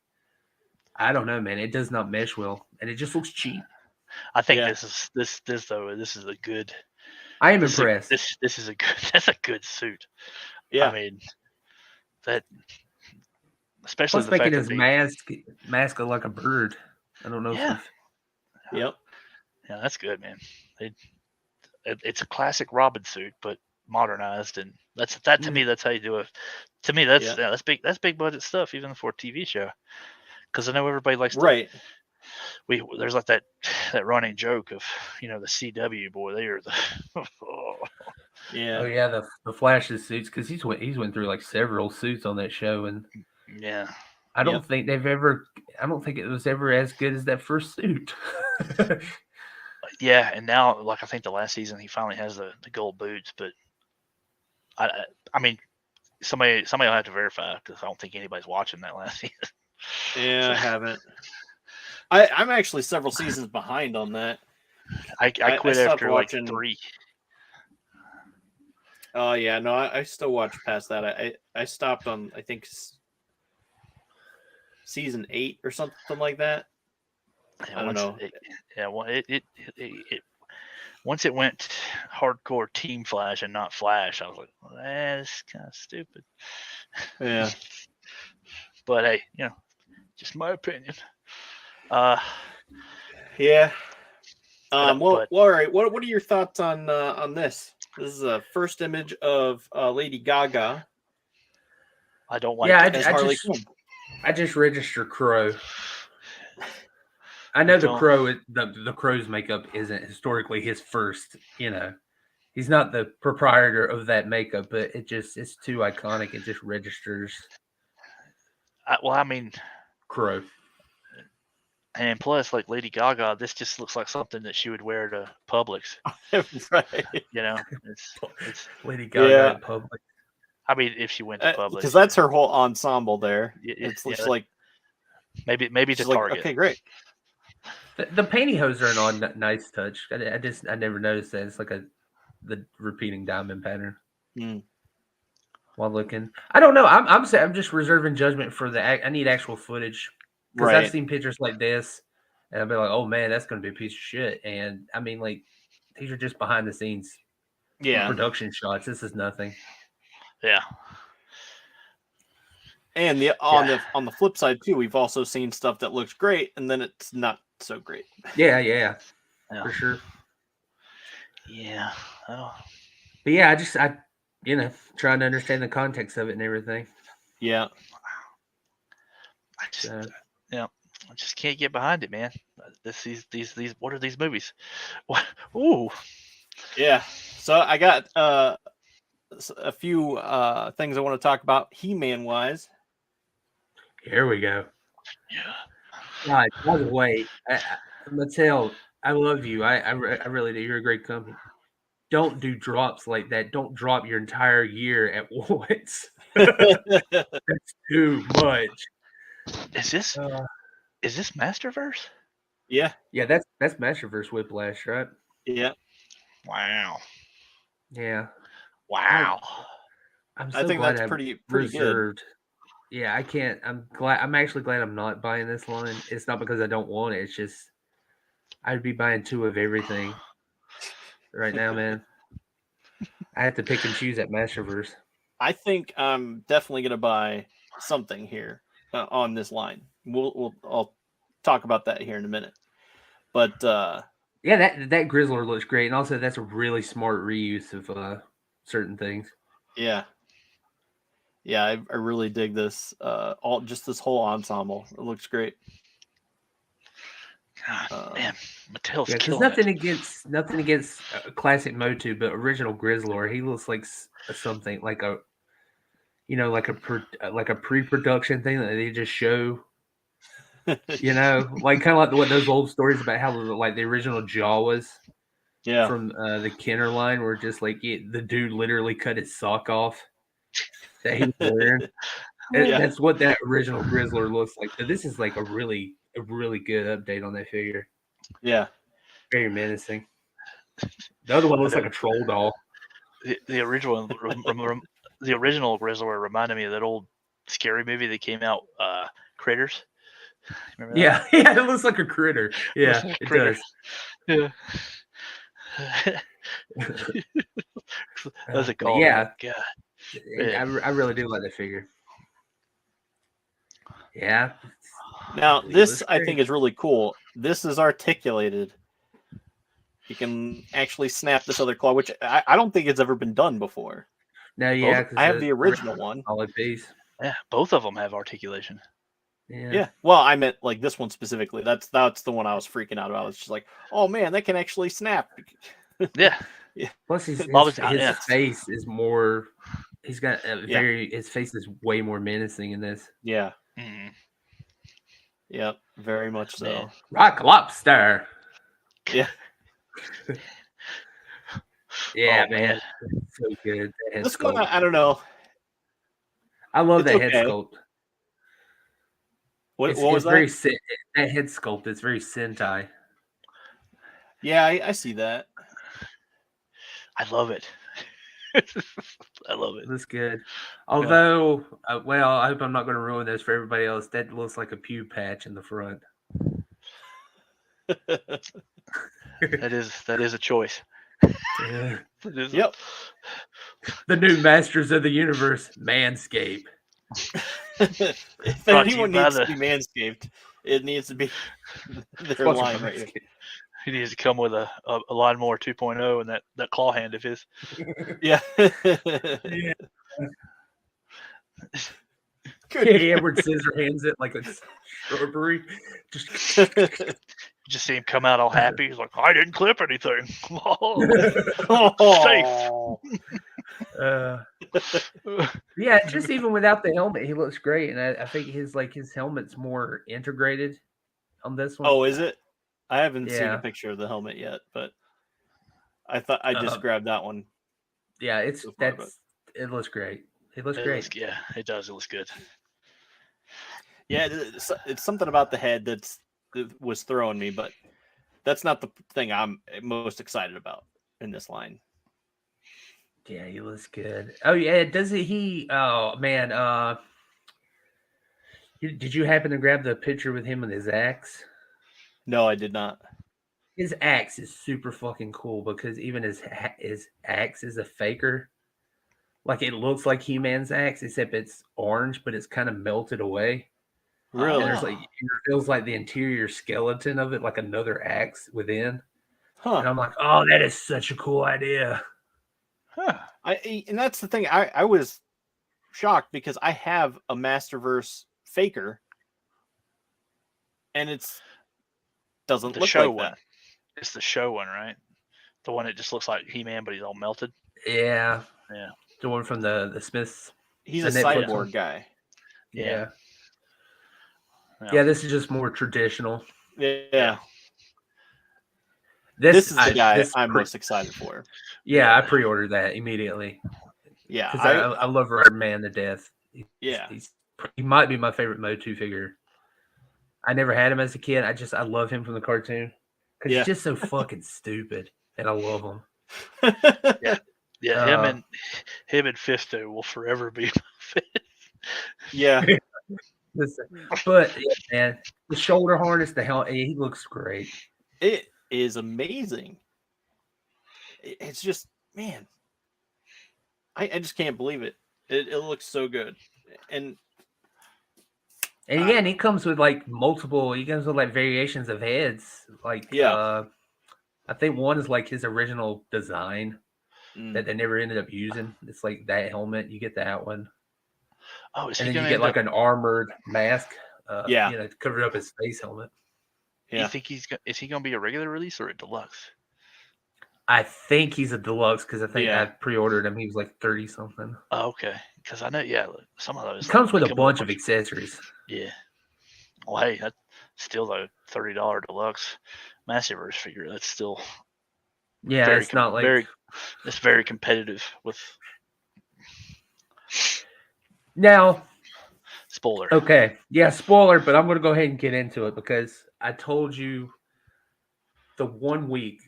I don't know, man. It does not mesh well, and it just looks cheap. I think this is a good. I am impressed. This is a good. That's a good suit. Yeah, I mean that, especially plus making his mask look like a bird. I don't know. Yeah. Yep. Yeah, that's good, man. It's a classic Robin suit, but modernized, and to me. That's how you do it. To me, that's big. That's big budget stuff, even for a TV show. Because I know everybody likes there's like that running joke of the CW boy. They are the yeah. Oh yeah, the Flash's suits, because he's went through like several suits on that show, and yeah. I don't think it was ever as good as that first suit. Yeah, and now, like, I think the last season he finally has the gold boots, but I mean, somebody will have to verify, because I don't think anybody's watching that last season. Yeah, I haven't. I'm actually several seasons behind on that. I quit after watching, like 3. Oh yeah, no, I still watch past that. I stopped on, I think, season 8 or something like that. I don't know. Once it went hardcore Team Flash and not Flash, I was like, well, that's kind of stupid. Yeah. But hey, just my opinion. Yeah. Well, all right. What are your thoughts on this? This is a first image of Lady Gaga. I don't like it. I just register Crow. I know the Crow's makeup isn't historically his first, He's not the proprietor of that makeup, but it's too iconic. It just registers. Crow. And plus, like Lady Gaga, this just looks like something that she would wear to Publix. Right. It's Lady Gaga at Publix. I mean, if she went to Publix, because that's her whole ensemble there. It's like maybe to Target. Like, okay, great. The pantyhose are an nice touch. I never noticed that. It's like the repeating diamond pattern. While looking, I don't know. I'm just reserving judgment for I need actual footage, because I've seen pictures like this, and I'll be like, oh man, that's going to be a piece of shit. And I mean, like, these are just behind the scenes, production shots. This is nothing. Yeah. And on the flip side too, we've also seen stuff that looks great, and then it's not so great. Yeah, for sure. Yeah. Oh. But yeah, You know, trying to understand the context of it and everything. Yeah. I just, So, I just can't get behind it, man. These what are these movies? What? Ooh, Yeah. So I got a few things I want to talk about He-Man wise. here we go. yeah. God, by the way, Mattel, I love you. I really do. You're a great company. Don't do drops like that. Don't drop your entire year at once. That's too much. Is this Uh, Masterverse? Yeah. yeah, that's Masterverse Whiplash, right? Yeah. Wow, Yeah. wow. I'm I so think glad that's I'm pretty good. reserved. Yeah, I can't. I'm glad. I'm actually glad I'm not buying this line. It's not because I don't want it. It's just I'd be buying 2 of everything right now, man. I have to pick and choose at Masterverse. I think I'm definitely going to buy something here on this line. I'll talk about that here in a minute. But Yeah, that Grizzler looks great, and also that's a really smart reuse of certain things. yeah. Yeah, I really dig this all just this whole ensemble. It looks great. God, man, Mattel's Yeah, because killing nothing against classic MOTU, but original Grizzlor, he looks like something like a like a pre-production thing that they just show. Like kind of like what those old stories about how like the original Jawas Yeah. from the Kenner line were just like the dude literally cut his sock off that he was wearing. Yeah. That's what that original Grizzler looks like. But this is like a really good update on that figure. Yeah. Very menacing. The other one looks like a troll doll. the original Grizzler reminded me of that old scary movie that came out, Critters. Remember that? Yeah, yeah, it looks like a critter. Yeah, like a it critter. does. Yeah. That's a call. Yeah, God. I really do like that figure. Yeah. Now It this looks I great. think is really cool. This is articulated. You can actually snap this other claw, which I don't think it's ever been done before. No, yeah, Both, I have the original one. solid piece. Yeah, both of them have articulation. Yeah. Well, I meant like this one specifically. That's the one I was freaking out about. It's just like, oh man, that can actually snap. Yeah. Yeah. Plus, his yeah. face is more. He's got a Yeah. His face is way more menacing in this. Yeah. Mm. Yep. Very much so. Man. Rock lobster. Yeah. Yeah, Oh, man. So good. That head This sculpt. one, I don't know. I love It's that head okay. sculpt. What It's was that? very that head sculpt. It's very Sentai. Yeah, I see that. I love it. I love it. Looks good. Although, well, I hope I'm not going to ruin this for everybody else. That looks like a pew patch in the front. That is a choice. Yeah. Yep. The new Masters of the Universe, Manscaped. If Brought to anyone you by needs to be manscaped, it needs to be their line right here. He needs to come with a lawnmower 2.0 and that claw hand of his. Yeah. Yeah. Edward Scissorhands it like a shrubbery. Just see him come out all happy. He's like, I didn't clip anything. Safe. Yeah, just even without the helmet, he looks great, and I think his helmet's more integrated on this one. Oh, is it? I haven't seen Yeah. a picture of the helmet yet, but I thought I just grabbed that one. Yeah, it looks great. It looks great. Yeah, it does. It looks good. Yeah, it's something about the head that was throwing me, but that's not the thing I'm most excited about in this line. Yeah, he looks good. Oh yeah, oh man, did you happen to grab the picture with him with his axe? No, I did not. His axe is super fucking cool because even his axe is a faker. Like it looks like He-Man's axe, except it's orange, but it's kind of melted away. Really? And there's like it feels like the interior skeleton of it, like another axe within. Huh. And I'm like, oh, that is such a cool idea. Huh. And that's the thing. I was shocked because I have a Masterverse Faker, and doesn't The look show like one. that. It's the show one, right? The one that just looks like He-Man, but he's all melted. Yeah. Yeah. The one from the Smiths. He's The a Netflix cyborg one. guy. Yeah. Yeah. Yeah, this is just more traditional. Yeah. This This is the guy I'm most excited for. Yeah, I pre-ordered that immediately. Yeah, Because I love Rubber Man to death. He might be my favorite MOTU figure. I never had him as a kid. I love him from the cartoon. Because he's just so fucking stupid. And I love him. Yeah, him and Fisto will forever be my favorite. Yeah. But yeah, man, the shoulder harness, the helmet, he looks great. It is amazing. It's just, man, I just can't believe it. It looks so good. And again, he comes with like multiple, he comes with like variations of heads. Like, I think one is like his original design that they never ended up using. It's like that helmet. You get that one. Oh, and then you get like an armored mask. To cover up his face helmet. Yeah. You think is he going to be a regular release or a deluxe? I think he's a deluxe because I think I pre-ordered him. He was like 30 something. Oh, okay. Because I know, some of those. It comes with a bunch of accessories. Yeah. Well, hey, that's still a $30 deluxe Massiverse figure. That's still. Yeah, it's not like it's very competitive with. Now. Spoiler. Okay. Yeah, spoiler, but I'm going to go ahead and get into it because I told you the week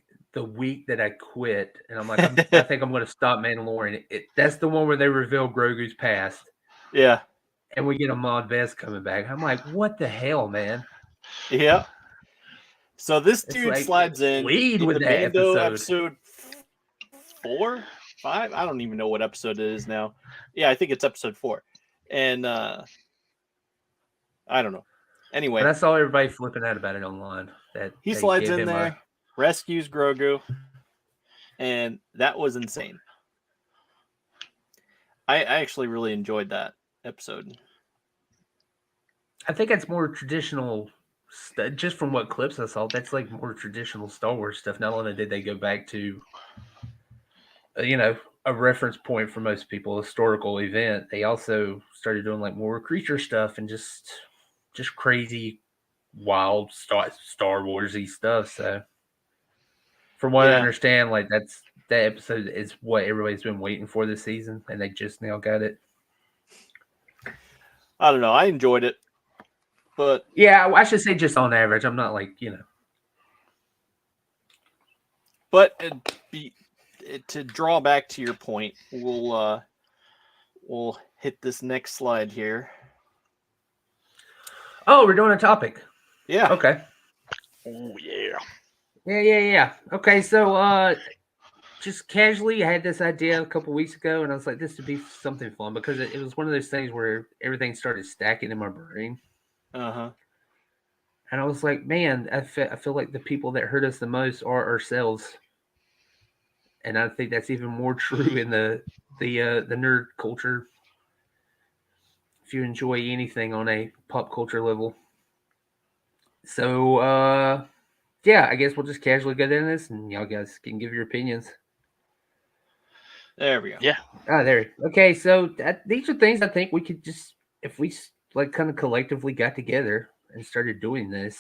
that I quit, and I'm like, I think I'm going to stop Mandalorian. That's the one where they reveal Grogu's past. Yeah. And we get a Mod Vest coming back. I'm like, what the hell, man? Yeah. So this dude slides in. Lead with that episode 4, 5. I don't even know what episode it is now. Yeah, I think it's episode 4. And I don't know. Anyway, but I saw everybody flipping out about it online. That he slides in there, rescues Grogu, and that was insane. I actually really enjoyed that episode. I think it's more traditional, just from what clips I saw. That's like more traditional Star Wars stuff. Not only did they go back to, a reference point for most people, a historical event, they also started doing like more creature stuff and just crazy, wild Star Warsy stuff. So, from what I understand, like that episode is what everybody's been waiting for this season, and they just now got it. I don't know. I enjoyed it, but yeah, I should say just on average. I'm not like But to draw back to your point, we'll hit this next slide here. Oh, we're doing a topic. Yeah. Okay. Oh yeah. Yeah. Okay, so just casually, I had this idea a couple weeks ago, and I was like, this would be something fun because it was one of those things where everything started stacking in my brain. Uh-huh. And I was like, man, I feel like the people that hurt us the most are ourselves. And I think that's even more true in the nerd culture. If you enjoy anything on a pop culture level. So, yeah, I guess we'll just casually get into this, and y'all guys can give your opinions. There we go. Yeah. There. Okay, so these are things I think we could just, if we like kind of collectively got together and started doing this,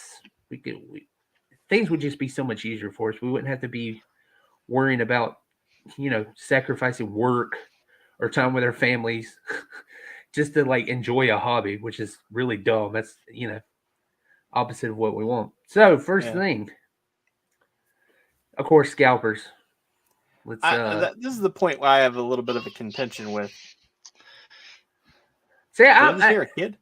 things would just be so much easier for us. We wouldn't have to be worrying about, sacrificing work or time with our families just to like enjoy a hobby, which is really dumb. That's, opposite of what we want. So first thing, of course, scalpers. Let's. This is the point where I have a little bit of a contention with. Say, I hear a kid.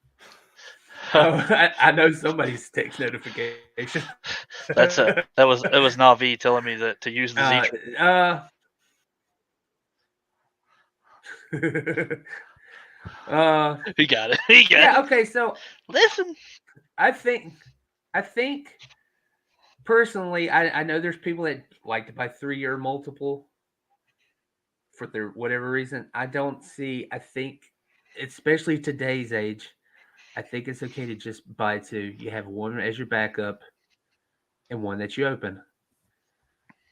I know somebody's text notification. That was Navi telling me that to use the Z. He got it. Yeah. Okay. So listen, I think personally, I know there's people that like to buy 3-year multiple for their whatever reason, I think, especially today's age, I think it's okay to just buy two. You have one as your backup and one that you open.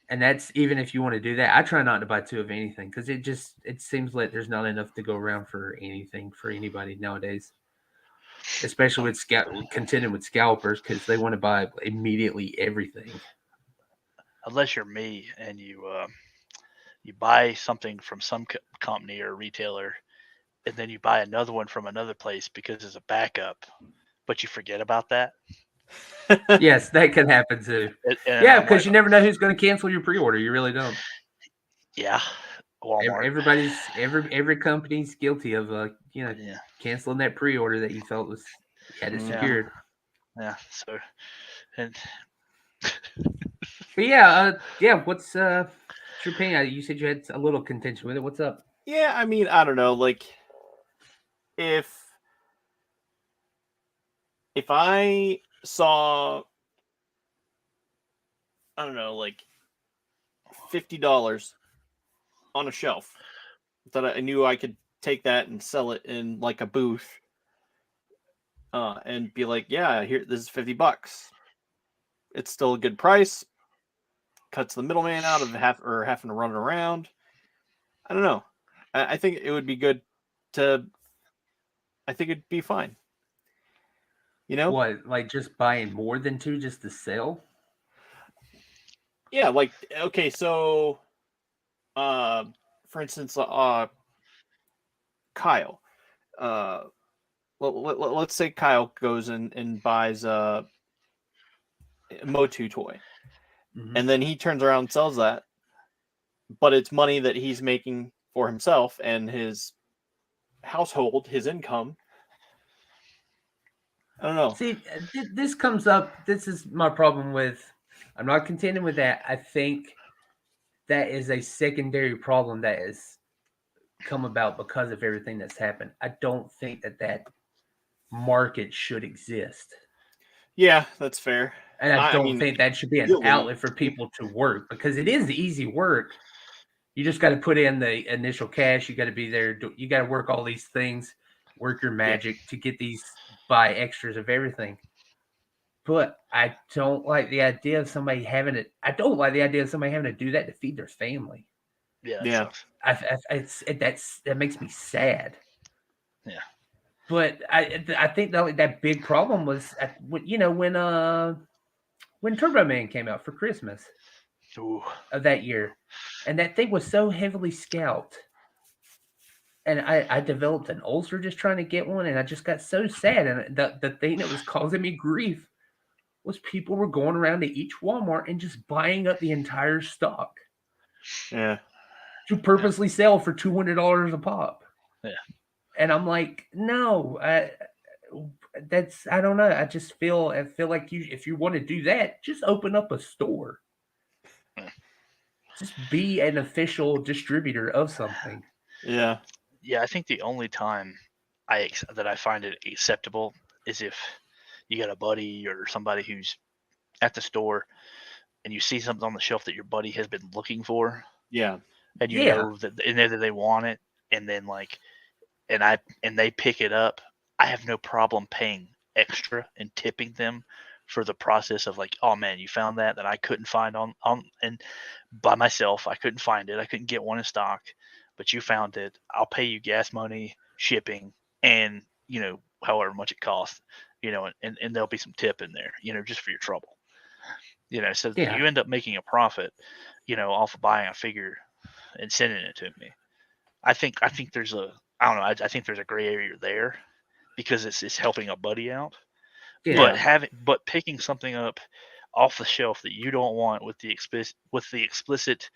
And that's even if you want to do that. I try not to buy two of anything because it seems like there's not enough to go around for anything for anybody nowadays. Especially with contending with scalpers because they want to buy immediately everything. Unless you're me and you buy something from some company or retailer, and then you buy another one from another place because it's a backup, but you forget about that. Yes, that can happen too. And Yeah, I'm because like, you never know who's going to cancel your pre-order. You really don't. yeah, Walmart. Every company's guilty of Yeah. canceling that pre-order that you felt you had it secured. Yeah. So, and But yeah. What's your opinion? You said you had a little contention with it. What's up? Yeah, I mean, I don't know. Like, if I saw, I don't know, like $50 on a shelf that I knew I could take that and sell it in like a booth, and be like, yeah, here, this is $50. It's still a good price. Cuts the middleman out of having to run around. I don't know. I think it would be good to. I think it'd be fine. You know? What, like just buying more than two just to sell? Yeah, like okay, so for instance, Kyle. Let's say Kyle goes and buys a MOTU toy. Mm-hmm. And then he turns around and sells that, but it's money that he's making for himself and his household, his income. I don't know. See, this comes up. This is my problem with. I'm not contending with that. I think that is a secondary problem that has come about because of everything that's happened. I don't think that market should exist. Yeah, that's fair. And I don't mean, think that should be an really, outlet for people to work because it is easy work. You just got to put in the initial cash. You got to be there. You got to work all these things, work your magic to get these buy extras of everything. But I don't like the idea of somebody having it. I don't like the idea of somebody having to do that to feed their family. Yeah. That makes me sad. Yeah. But I think that big problem was when Turbo Man came out for Christmas of that year, and that thing was so heavily scalped, and I developed an ulcer just trying to get one, and I just got so sad. And the thing that was causing me grief was people were going around to each Walmart and just buying up the entire stock. Yeah. To purposely sell for $200 a pop. Yeah. And I'm like, no, I don't know. I feel like if you want to do that, just open up a store. Just be an official distributor of something. Yeah. Yeah, I think the only time that I find it acceptable is if you got a buddy or somebody who's at the store and you see something on the shelf that your buddy has been looking for. Yeah. And you know that they want it, and then and they pick it up. I have no problem paying extra and tipping them for the process of like, oh man, you found that I couldn't find on and by myself. I couldn't find it. I couldn't get one in stock, but you found it. I'll pay you gas money, shipping, and however much it costs, and there'll be some tip in there, just for your trouble. So you end up making a profit, off of buying a figure and sending it to me. I think there's I think there's a gray area there because it's helping a buddy out. Yeah. But picking something up off the shelf that you don't want with the explicit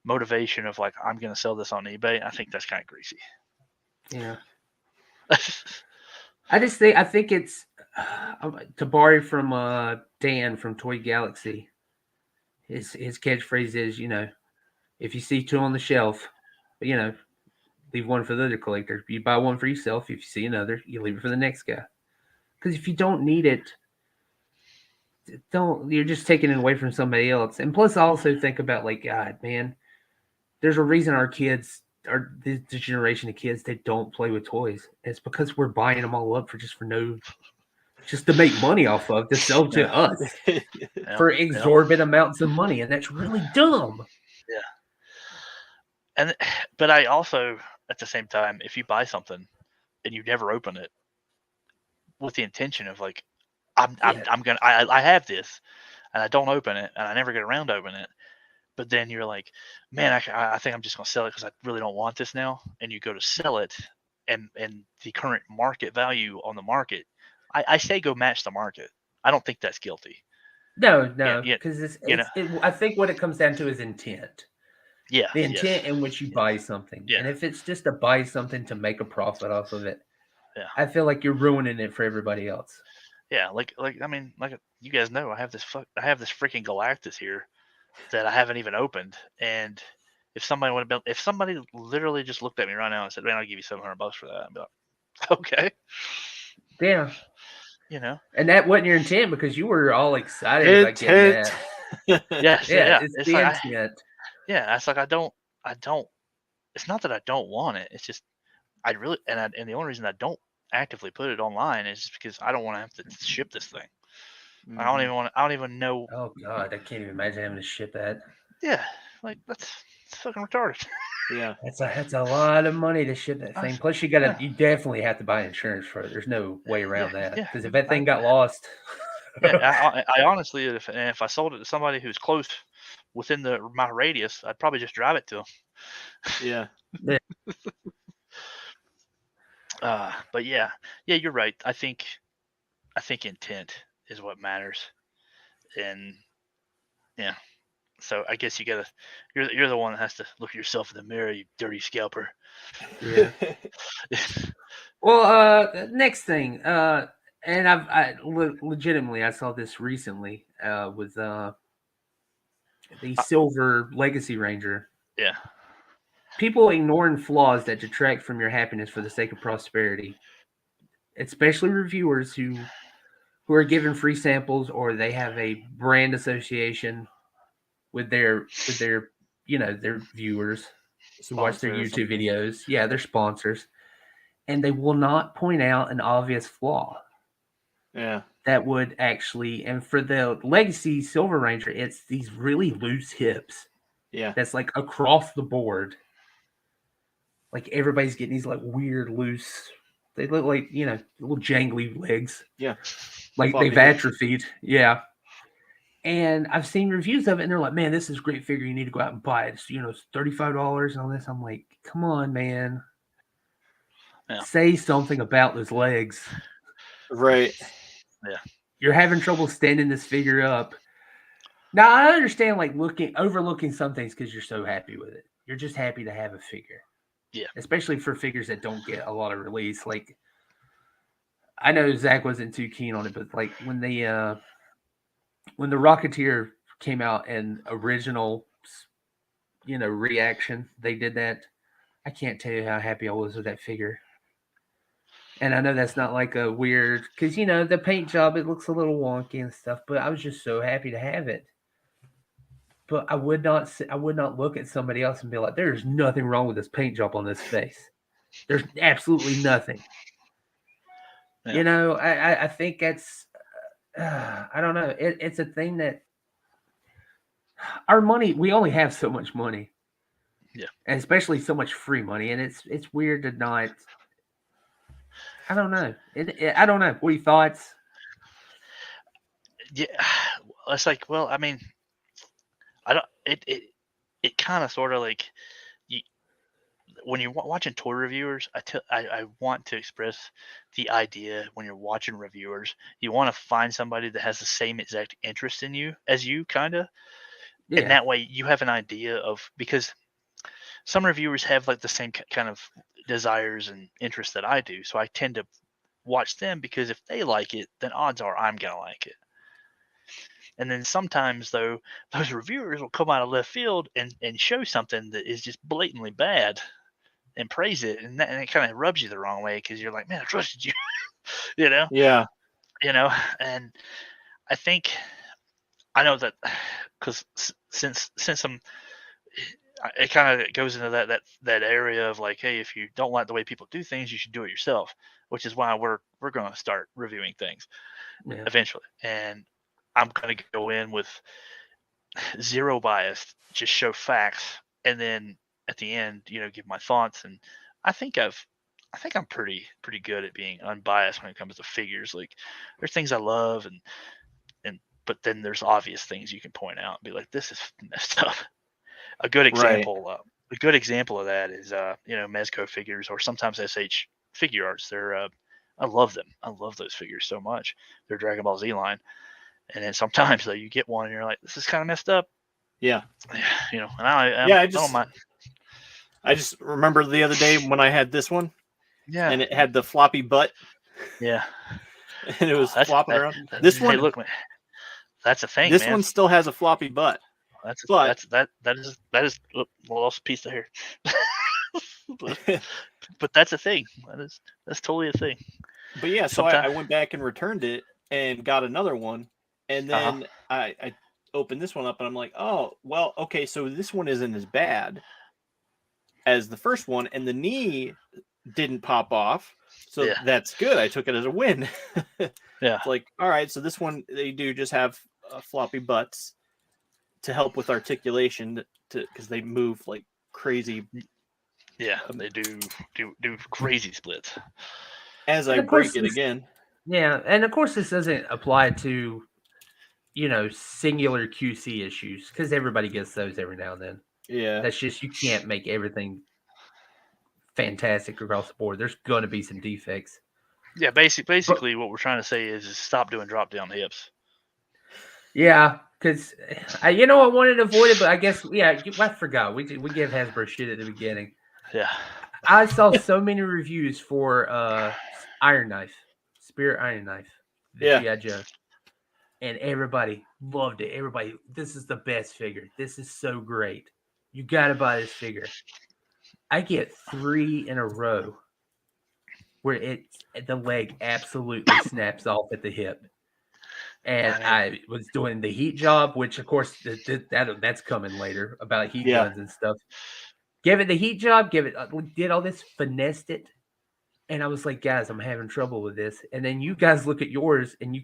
motivation of like, I'm going to sell this on eBay, I think that's kind of greasy. Yeah. I think it's to borrow from Dan from Toy Galaxy. His catchphrase is, if you see two on the shelf, leave one for the other collector. You buy one for yourself. If you see another, you leave it for the next guy. Because if you don't need it, you're just taking it away from somebody else. And plus, I also think about like, God, man, there's a reason our kids this generation of kids, they don't play with toys. It's because we're buying them all up just to make money off of, to sell to us for exorbitant amounts of money, and that's really dumb. Yeah. But I also, at the same time, if you buy something and you never open it with the intention of like, I have this, and I don't open it, and I never get around to open it. But then you're like, man, I think I'm just gonna sell it because I really don't want this now. And you go to sell it, and the current market value on the market, I say go match the market. I don't think that's guilty. No, because I think what it comes down to is intent. Yeah, the intent in which you buy something, and if it's just to buy something to make a profit off of it, I feel like you're ruining it for everybody else. Yeah, like I mean, like you guys know, I have this freaking Galactus here that I haven't even opened, and if somebody literally just looked at me right now and said, "Man, I'll give you $700 for that," I'd be like, "Okay." Yeah. You know. And that wasn't your intent because you were all excited about getting that. Yeah. It's the intent. It's like I don't. It's not that I don't want it. It's just I really and the only reason I don't actively put it online is just because I don't want to have to ship this thing. Mm-hmm. I don't even know. Oh God, I can't even imagine having to ship that. Yeah, like that's fucking retarded. Yeah, that's a lot of money to ship that thing. Plus, you definitely have to buy insurance for it. There's no way around that. Because if that thing got lost, I honestly, if I sold it to somebody who's close within my radius, I'd probably just drive it to them. Yeah. But yeah, you're right. I think intent is what matters, and yeah. So I guess you're the one that has to look at yourself in the mirror, you dirty scalper. Yeah. Well, next thing, and I legitimately I saw this recently with the Silver Legacy Ranger. Yeah. People ignoring flaws that detract from your happiness for the sake of prosperity, especially reviewers who are given free samples or they have a brand association with their their viewers who watch their YouTube videos. Yeah, they're sponsors. And they will not point out an obvious flaw. Yeah. That would actually, and for the Legacy Silver Ranger, it's these really loose hips. Yeah. That's like across the board. Like everybody's getting these like weird loose. They look like, little jangly legs. Yeah. Like they've atrophied. Yeah. And I've seen reviews of it and they're like, man, this is a great figure. You need to go out and buy it. It's, it's $35 and all this. I'm like, come on, man. Yeah. Say something about those legs. Right. Yeah. You're having trouble standing this figure up. Now I understand like overlooking some things because you're so happy with it. You're just happy to have a figure. Yeah. Especially for figures that don't get a lot of release. Like I know Zach wasn't too keen on it, but like when the Rocketeer came out in original reaction, they did that. I can't tell you how happy I was with that figure. And I know that's not like a weird, because, the paint job, it looks a little wonky and stuff, but I was just so happy to have it. But I would not look at somebody else and be like, there's nothing wrong with this paint job on this face. There's absolutely nothing. Yeah. I think that's, I don't know. It's a thing that our money, we only have so much money. Yeah. And especially so much free money. And it's weird to not, I don't know. I don't know. What are your thoughts? Yeah, it's like, well, I mean, I don't. It kind of sort of like when you're watching toy reviewers. I want to express the idea when you're watching reviewers, you want to find somebody that has the same exact interest in you as you, kind of, and that way you have an idea of, because some reviewers have like the same kind of desires and interests that I do. So I tend to watch them because if they like it, then odds are I'm going to like it. And then sometimes, though, those reviewers will come out of left field and show something that is just blatantly bad and praise it. And it kind of rubs you the wrong way because you're like, man, I trusted you, Yeah. And I think I know that because since it kind of goes into that area of like, hey, if you don't like the way people do things, you should do it yourself. Which is why we're going to start reviewing things eventually, and I'm going to go in with zero bias, just show facts, and then at the end, give my thoughts. And I think I'm pretty good at being unbiased when it comes to figures. Like, there's things I love, and but then there's obvious things you can point out and be like, this is messed up. A good example, of that is Mezco figures, or sometimes SH figure arts. They're I love them. I love those figures so much. They're Dragon Ball Z line, and then sometimes though you get one and you're like, this is kind of messed up. Yeah. And I don't mind. I just remember the other day when I had this one. Yeah. And it had the floppy butt. Yeah. And it was flopping around. This one, hey, look, man, that's a thing. This man. one still has a floppy butt. That is lost piece of hair. but that's a thing. That's totally a thing. But yeah, so I went back and returned it and got another one, and then I opened this one up and I'm like, oh well, okay, so this one isn't as bad as the first one, and the knee didn't pop off, so that's good. I took it as a win. Yeah, it's like, all right, so this one they do just have floppy butts to help with articulation, because they move like crazy. Yeah, they do crazy splits. As I break it again. Yeah, and of course this doesn't apply to, singular QC issues, because everybody gets those every now and then. Yeah. That's just, you can't make everything fantastic across the board. There's going to be some defects. Yeah, basically what we're trying to say is stop doing drop down hips. Yeah, because I wanted to avoid it, but I guess I forgot. We gave Hasbro shit at the beginning. Yeah, I saw so many reviews for Iron Knife, Spirit Iron Knife, the G.I. Joe, and everybody loved it. Everybody, this is the best figure. This is so great. You got to buy this figure. I get 3 in a row where the leg absolutely snaps off at the hip. And I was doing the heat job, which of course that's coming later about heat guns and stuff. Give it the heat job, did all this, finessed it, and I was like, guys, I'm having trouble with this. And then you guys look at yours, and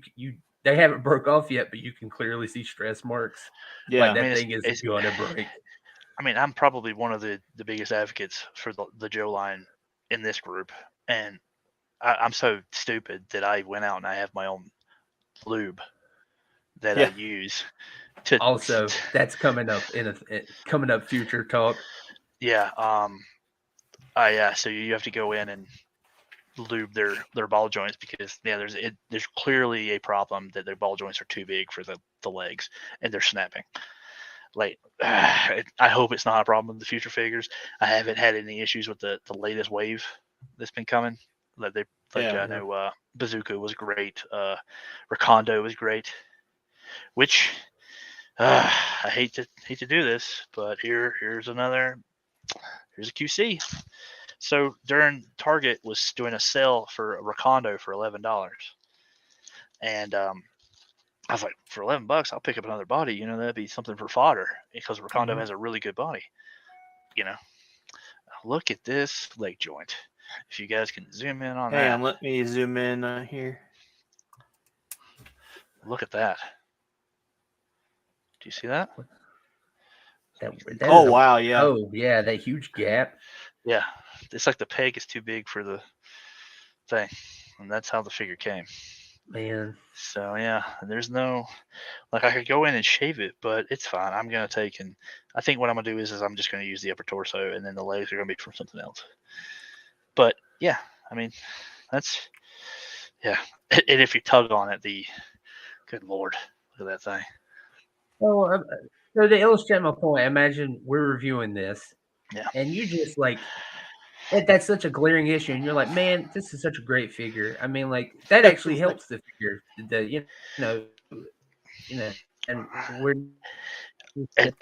they haven't broke off yet, but you can clearly see stress marks. Yeah, like that thing is gonna break. I mean, I'm probably one of the biggest advocates for the Joe line in this group, and I'm so stupid that I went out and I have my own lube that I use. Also, that's coming up coming up future talk. Yeah. So you have to go in and lube their ball joints, because there's clearly a problem that their ball joints are too big for the legs and they're snapping. Like, I hope it's not a problem with the future figures. I haven't had any issues with the latest wave that's been coming. I know Bazooka was great. Rakondo was great. Which I hate to do this, but here's a QC. So during Target was doing a sale for a Rakondo for $11, and I was like, for $11, I'll pick up another body. That'd be something for fodder, because Rakondo has a really good body. Look at this leg joint. If you guys can zoom in on that. Hang on, let me zoom in here. Look at that. Do you see that? Wow, yeah. Oh, yeah, that huge gap. Yeah, it's like the peg is too big for the thing, and that's how the figure came. Man. So yeah, there's no, I could go in and shave it, but it's fine. I'm gonna I think what I'm gonna do is I'm just gonna use the upper torso, and then the legs are gonna be from something else. But yeah, I mean, that's and if you tug on it, good Lord, look at that thing. Well, so to illustrate my point, imagine we're reviewing this, and you just that's such a glaring issue, and you're like, man, this is such a great figure. I mean, that actually helps the figure. And we're it's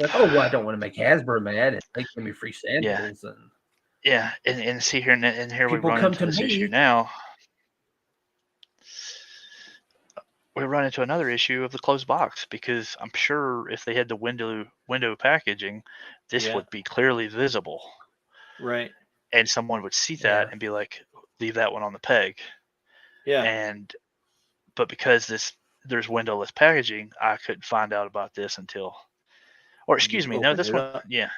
like, oh, well, I don't want to make Hasbro mad, and they give me free samples, and see here, and here people we run come into to this me issue now. we run into another issue of the closed box, because I'm sure if they had the window packaging, this Yeah. would be clearly visible, Right. and someone would see that Yeah. and be like, leave that one on the peg. Yeah. But because there's windowless packaging, I couldn't find out about this until, or excuse You me, no, opened this it one, up. yeah.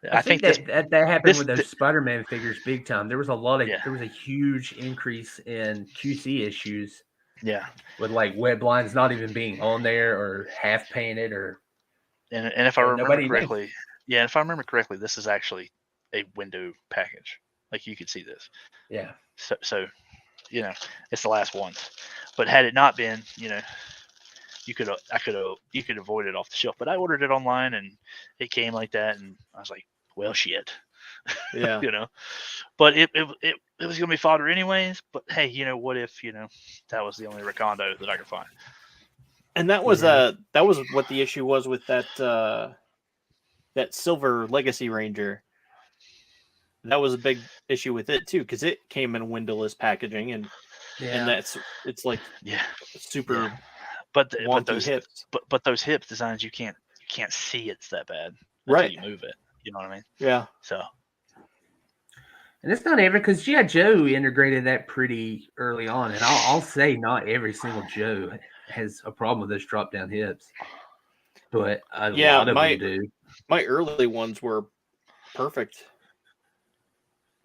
I I think think this, that happened this, with those Spider-Man figures big time. There was yeah, a huge increase in QC issues yeah. with like web lines not even being on there or half painted And if I and remember nobody knew. correctly, yeah, if I remember correctly, this is actually a window package. Like, you could see this. Yeah. So it's the last ones. But had it not been, you could avoid it off the shelf. But I ordered it online and it came like that, and I was like, well, shit, Yeah. But it was gonna be fodder anyways. But hey, what if that was the only Recondo that I could find? And that was Yeah. that was what the issue was with that that Silver Legacy Ranger. That was a big issue with it too, because it came in windowless packaging, and it's like Yeah, super yeah. But wonky hips. those hip designs, you can't see it's that bad until Right. you move it. You know what I mean? Yeah. So And it's not every, because G.I. Joe integrated that pretty early on, and I'll say not every single Joe has a problem with those drop down hips, but a lot of them do. My early ones were perfect.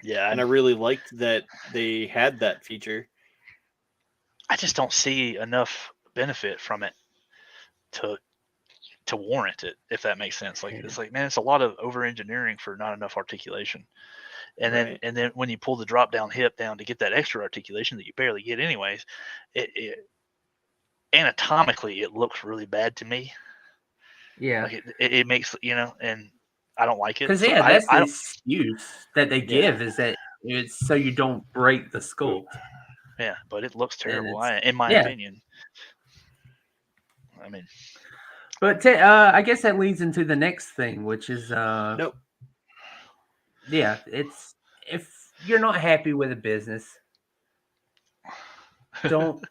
yeah, And I really liked that they had that feature. I just don't see enough benefit from it to warrant it, if that makes sense. Like, it's like, man, it's a lot of over engineering for not enough articulation. And then when you pull the drop down hip down to get that extra articulation that you barely get anyways, it anatomically it looks really bad to me. Yeah. Like, it makes, and I don't like it. Because So that's I the don't. excuse that they give, is that it's so you don't break the sculpt. Yeah, but it looks terrible, it's- in my yeah. opinion. I mean, But I guess that leads into the next thing, which is Nope. yeah, it's, if you're not happy with a business, don't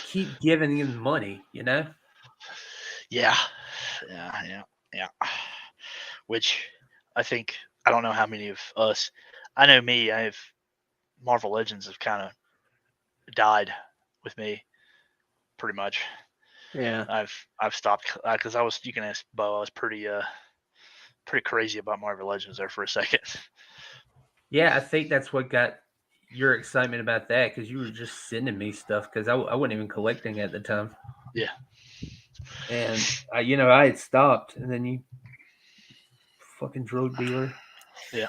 keep giving them money, yeah. Which I think, I don't know how many of us. I know me. I have Marvel Legends have kind of died with me, pretty much. Yeah. I've stopped, because I was. You can ask Bo. I was pretty crazy about Marvel Legends there for a second. Yeah, I think that's what got your excitement about that, because you were just sending me stuff, because I wasn't even collecting at the time. Yeah. And I had stopped, and then you fucking drug dealer. Yeah.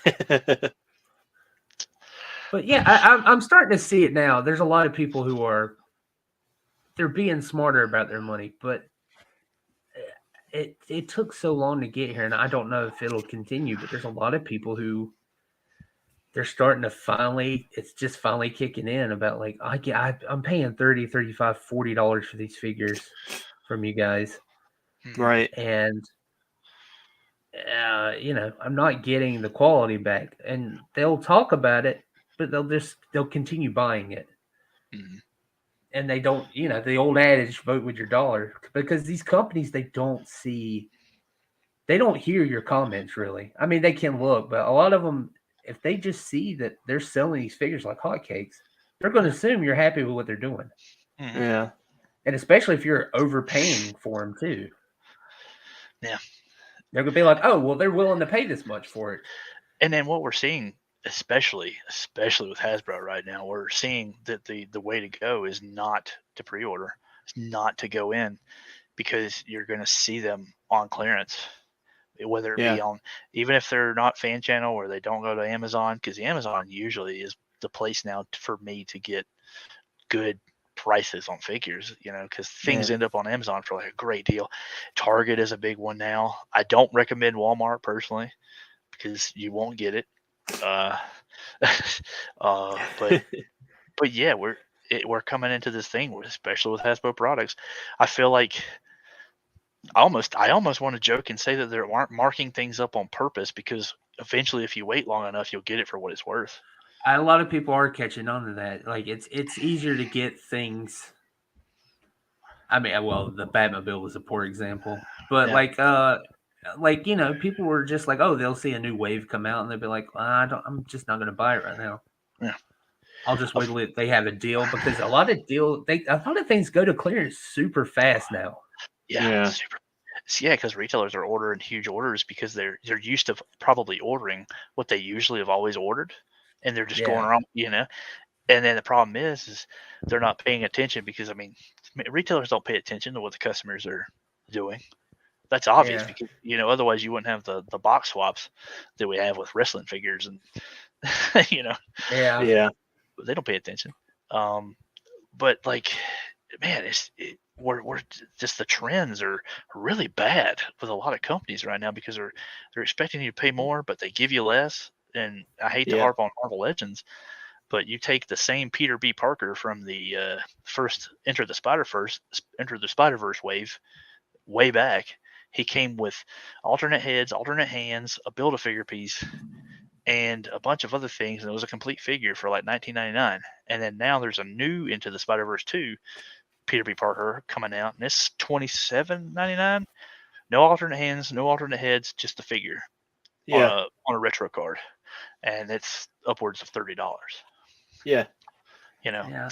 But yeah, I'm starting to see it now. There's a lot of people who they're being smarter about their money, but it took so long to get here, and I don't know if it'll continue. But there's a lot of people who they're starting to it's just finally kicking in about, like, I'm paying $30, $35, $40 for these figures from you guys, Right. and I'm not getting the quality back. And they'll talk about it, but they'll continue buying it. Mm-hmm. And they don't, the old adage, vote with your dollar, because these companies, they don't hear your comments, really. I mean, they can look, but a lot of them, if they just see that they're selling these figures like hotcakes, they're going to assume you're happy with what they're doing. Mm-hmm. Yeah. And especially if you're overpaying for them too. Yeah. They're going to be like, oh, well, they're willing to pay this much for it. And then what we're seeing, especially with Hasbro right now, we're seeing that the way to go is not to pre-order. It's not to go in, because you're going to see them on clearance, whether it be on, even if they're not fan channel or they don't go to Amazon, because Amazon usually is the place now for me to get good prices on figures, because things end up on Amazon for like a great deal. Target is a big one now. I don't recommend Walmart personally, because you won't get it. But yeah, we're coming into this thing, especially with Hasbro products. I feel like I almost want to joke and say that they aren't marking things up on purpose, because eventually, if you wait long enough, you'll get it for what it's worth. A lot of people are catching on to that. Like, it's easier to get things I mean, well, the Batmobile was a poor example, but Yeah. like you know, people were just like, oh, they'll see a new wave come out, and they'll be like, I'm just not going to buy it right now. Yeah. I'll just wait till they have a deal because a lot of things go to clearance super fast now. Yeah. Super. Yeah, because retailers are ordering huge orders because they're used to probably ordering what they usually have always ordered, and they're just going around, you know. And then the problem is they're not paying attention because I mean, retailers don't pay attention to what the customers are doing. That's obvious because you know otherwise you wouldn't have the box swaps that we have with wrestling figures and you know. Yeah. They don't pay attention. But like, man, we're just the trends are really bad with a lot of companies right now because they're expecting you to pay more, but they give you less. And I hate to harp on Marvel Legends, but you take the same Peter B. Parker from the first Enter the Spider-Verse wave way back. He came with alternate heads, alternate hands, a Build-A-Figure piece, and a bunch of other things, and it was a complete figure for like $19.99. And then now there's a new Into the Spider-Verse 2 Peter B. Parker coming out, and it's $27.99. No alternate hands, no alternate heads, just the figure on a retro card, and it's upwards of $30. Yeah. You know,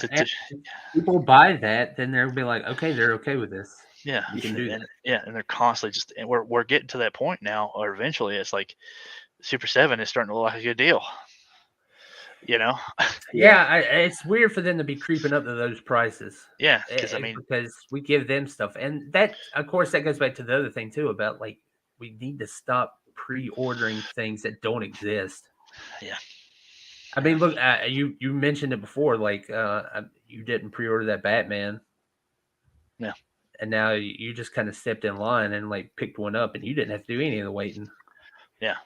people buy that, then they'll be like, okay, they're okay with this. Yeah, you can do that. Yeah, and they're constantly just, and we're getting to that point now, or eventually it's like Super 7 is starting to look like a good deal. You know? Yeah, it's weird for them to be creeping up to those prices. Yeah, because I mean, because we give them stuff, and that, of course, that goes back to the other thing too about like we need to stop pre-ordering things that don't exist. Yeah. I mean, look, you mentioned it before, like you didn't pre-order that Batman. Yeah. And now you just kind of stepped in line and like picked one up, and you didn't have to do any of the waiting. Yeah.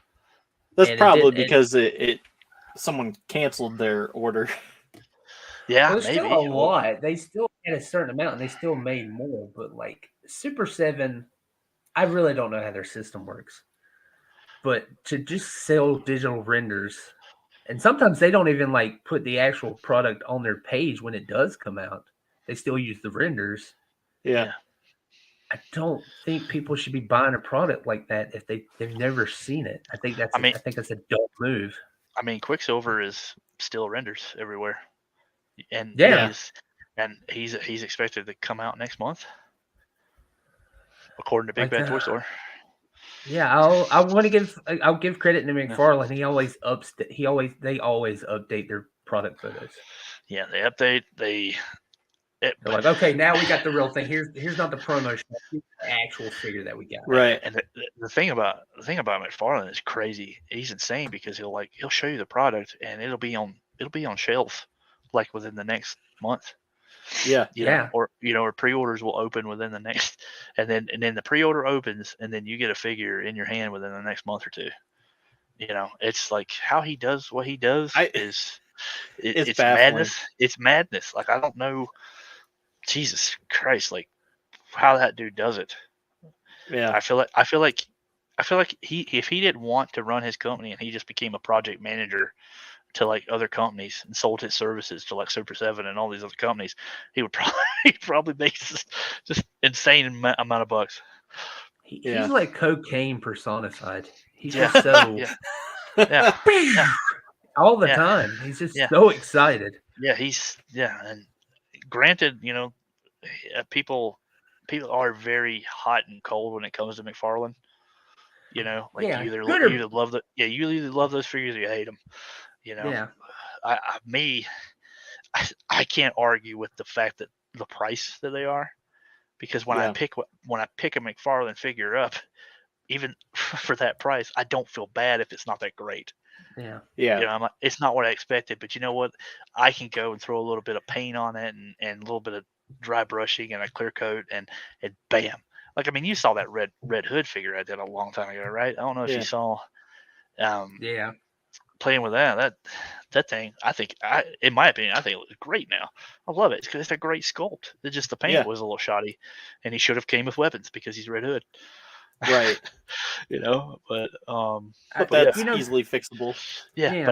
That's probably because someone canceled their order. Yeah, well, there's maybe. still a lot. They still had a certain amount, and they still made more. But like Super 7, I really don't know how their system works. But to just sell digital renders, and sometimes they don't even like put the actual product on their page when it does come out. They still use the renders. Yeah. I don't think people should be buying a product like that if they've never seen it. I think that's a dumb move. I mean, Quicksilver is still renders everywhere, and he's expected to come out next month, according to Big Bad Toy Store. Yeah, I'll give credit to McFarlane. He always they always update their product photos. Yeah, they update. They're like, okay, now we got the real thing. Here's not the promotion. Here's the actual figure that we got. Right. And the thing about McFarlane is crazy. He's insane because he'll show you the product and it'll be on shelves like within the next month. Yeah. You know, or pre-orders will open within the next, and then the pre-order opens, and then you get a figure in your hand within the next month or two. You know, it's like how he does what he does it's madness. It's madness. Like I don't know, Jesus Christ, like how that dude does it. Yeah, I feel like if he didn't want to run his company and he just became a project manager to like other companies and sold his services to like Super 7 and all these other companies, he would probably make just insane amount of bucks. He's like cocaine personified. He's just so all the time. He's just so excited. Yeah, and granted, you know, people are very hot and cold when it comes to McFarlane. You know, like you either love those figures or you hate them. You know, I can't argue with the fact that the price that they are, because when I pick a McFarlane figure up, even for that price, I don't feel bad if it's not that great. Yeah. You know, I'm like, it's not what I expected, but you know what? I can go and throw a little bit of paint on it and a little bit of dry brushing and a clear coat and bam. Like, I mean, you saw that red hood figure I did a long time ago, right? I don't know if you saw. Playing with that thing, in my opinion, I think it looks great now. I love it because it's a great sculpt. It's just the paint was a little shoddy, and he should have came with weapons because he's Red Hood. Right. You know, but that's easily fixable. Yeah,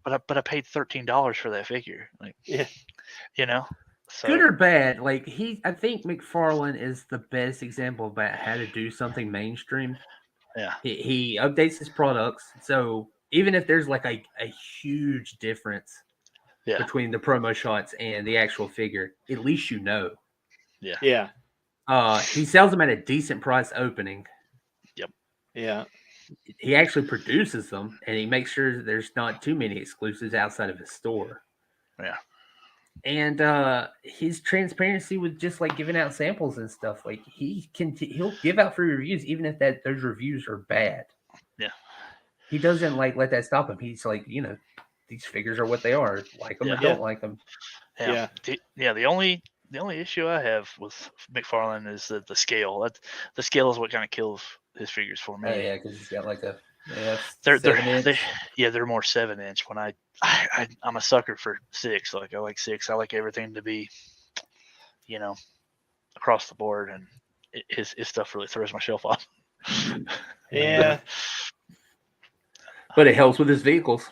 but I paid $13 for that figure. Like, you know, so good or bad, like I think McFarlane is the best example about how to do something mainstream. Yeah. He updates his products, so even if there's like a huge difference Yeah. between the promo shots and the actual figure, at least you know. Yeah. Yeah. He sells them at a decent price opening. Yeah. He actually produces them, and he makes sure there's not too many exclusives outside of his store. Yeah. And his transparency with just like giving out samples and stuff, like he'll give out free reviews even if those reviews are bad. Yeah. He doesn't like let that stop him. He's like, these figures are what they are. Like them or Yeah. don't like them. Yeah. The only issue I have with McFarlane is the scale. The scale is what kind of kills his figures for me. Oh yeah, because he's got like a They're 7-inch. they're more 7-inch. When I'm a sucker for 6. Like I like 6. I like everything to be, across the board, and his stuff really throws my shelf off. Yeah. But it helps with his vehicles.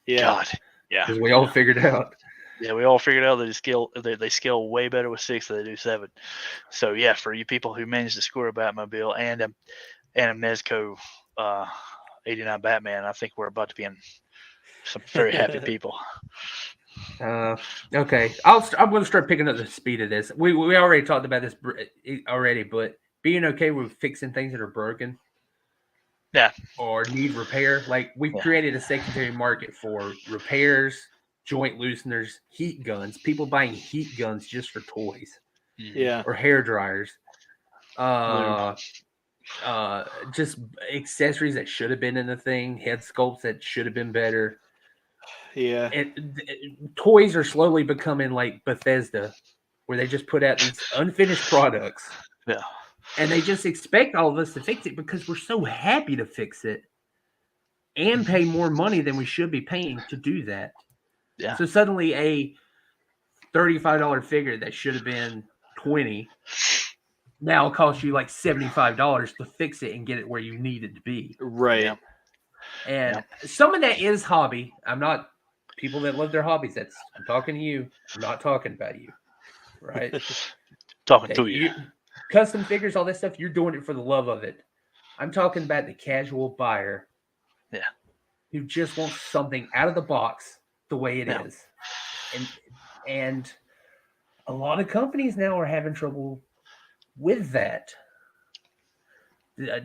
Yeah. God, yeah. Because we all figured out. Yeah, we all figured out that they scale way better with 6 than they do 7. So yeah, for you people who managed to score a Batmobile and a Mezco 89 Batman, I think we're about to be in some very happy people. Okay, I'm going to start picking up the speed of this. We already talked about this already, but being okay with fixing things that are broken, or need repair. Like we've created a secondary market for repairs, joint looseners, heat guns. People buying heat guns just for toys, or hair dryers. Just accessories that should have been in the thing, head sculpts that should have been better. Yeah. And toys are slowly becoming like Bethesda, where they just put out these unfinished products. Yeah. And they just expect all of us to fix it because we're so happy to fix it and pay more money than we should be paying to do that. Yeah. So suddenly a $35 figure that should have been $20 now costs you like $75 to fix it and get it where you need it to be. Right. Yeah. And some of that is hobby. I'm not people that love their hobbies. I'm talking to you. I'm not talking about you. Right? Talking to you. Custom figures, all that stuff, you're doing it for the love of it. I'm talking about the casual buyer. Yeah. Who just wants something out of the box the way it is. And a lot of companies now are having trouble with that.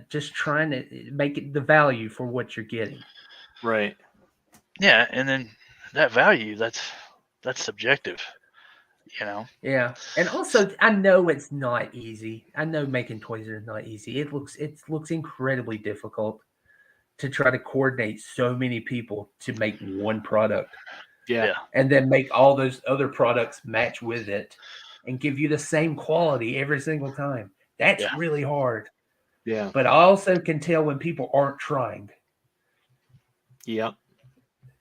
Just trying to make it the value for what you're getting. Right. Yeah, and then that value, that's subjective, Yeah, and also I know it's not easy. I know making toys is not easy. It looks incredibly difficult to try to coordinate so many people to make one product. Yeah. And then make all those other products match with it and give you the same quality every single time. That's really hard. Yeah. But I also can tell when people aren't trying. Yeah.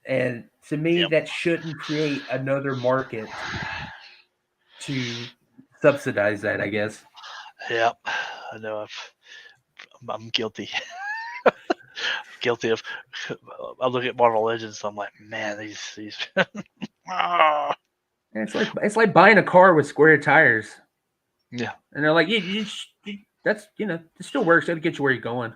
And to me, that shouldn't create another market to subsidize that, I guess. Yeah, I know. I'm guilty. Guilty of. I look at Marvel Legends, so I'm like, man, these. It's like buying a car with square tires. Yeah, and they're like, that's it still works. It'll get you where you're going.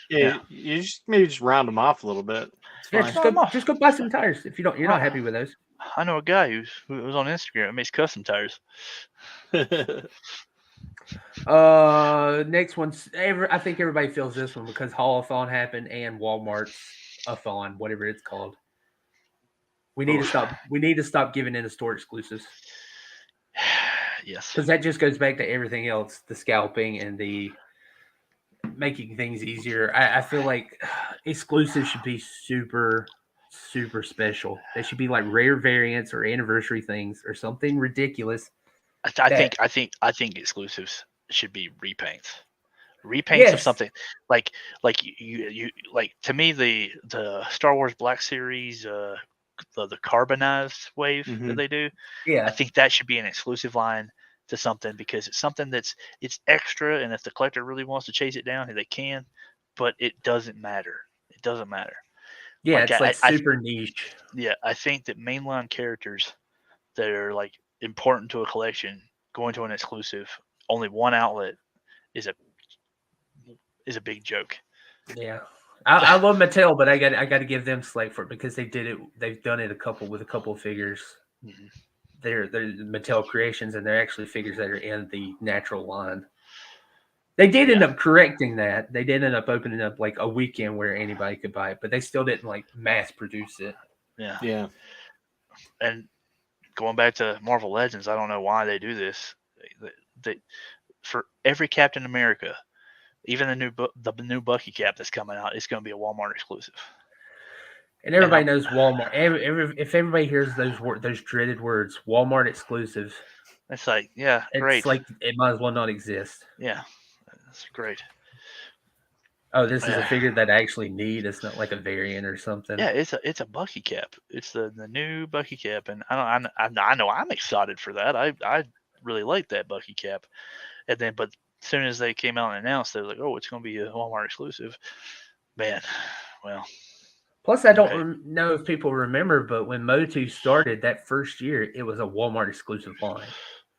Yeah, you just maybe just round them off a little bit. Just go buy some tires if you're not happy with those. I know a guy who was on Instagram and makes custom tires. Next one's I think everybody feels this one because Haul-a-thon happened and Walmart's-a-thon, whatever it's called. We need to stop giving in to store exclusives. Yes, because that just goes back to everything else, the scalping and the making things easier. I feel like exclusives should be super special. They should be like rare variants or anniversary things or something ridiculous. I think exclusives should be repaints of something like you like. To me, the Star Wars Black Series, the carbonized wave that they do, I think that should be an exclusive line to something, because it's something it's extra, and if the collector really wants to chase it down, they can, but it doesn't matter. Yeah, it's super niche. Yeah, I think that mainline characters that are like important to a collection, going to an exclusive, only one outlet is a big joke. Yeah. I love Mattel, but I got to give them slack for it because they did it. They've done it with a couple of figures. Mm-hmm. They're Mattel creations, and they're actually figures that are in the natural line. They did end up correcting that. They did end up opening up like a weekend where anybody could buy it, but they still didn't like mass produce it. Yeah. And going back to Marvel Legends, I don't know why they do this. They for every Captain America, even the new Bucky cap that's coming out, it's going to be a Walmart exclusive. And everybody knows Walmart. If everybody hears those dreaded words, Walmart exclusive, it's like, yeah, great. It's like it might as well not exist. Yeah, that's great. Oh, this is a figure that I actually need. It's not like a variant or something. Yeah, it's a Bucky cap. It's the new Bucky cap, and I know I'm excited for that. I really like that Bucky cap, and then but as soon as they came out and announced, they were like, oh, it's going to be a Walmart exclusive. Man, well. Plus, I don't know if people remember, but when MOTU started that first year, it was a Walmart exclusive line.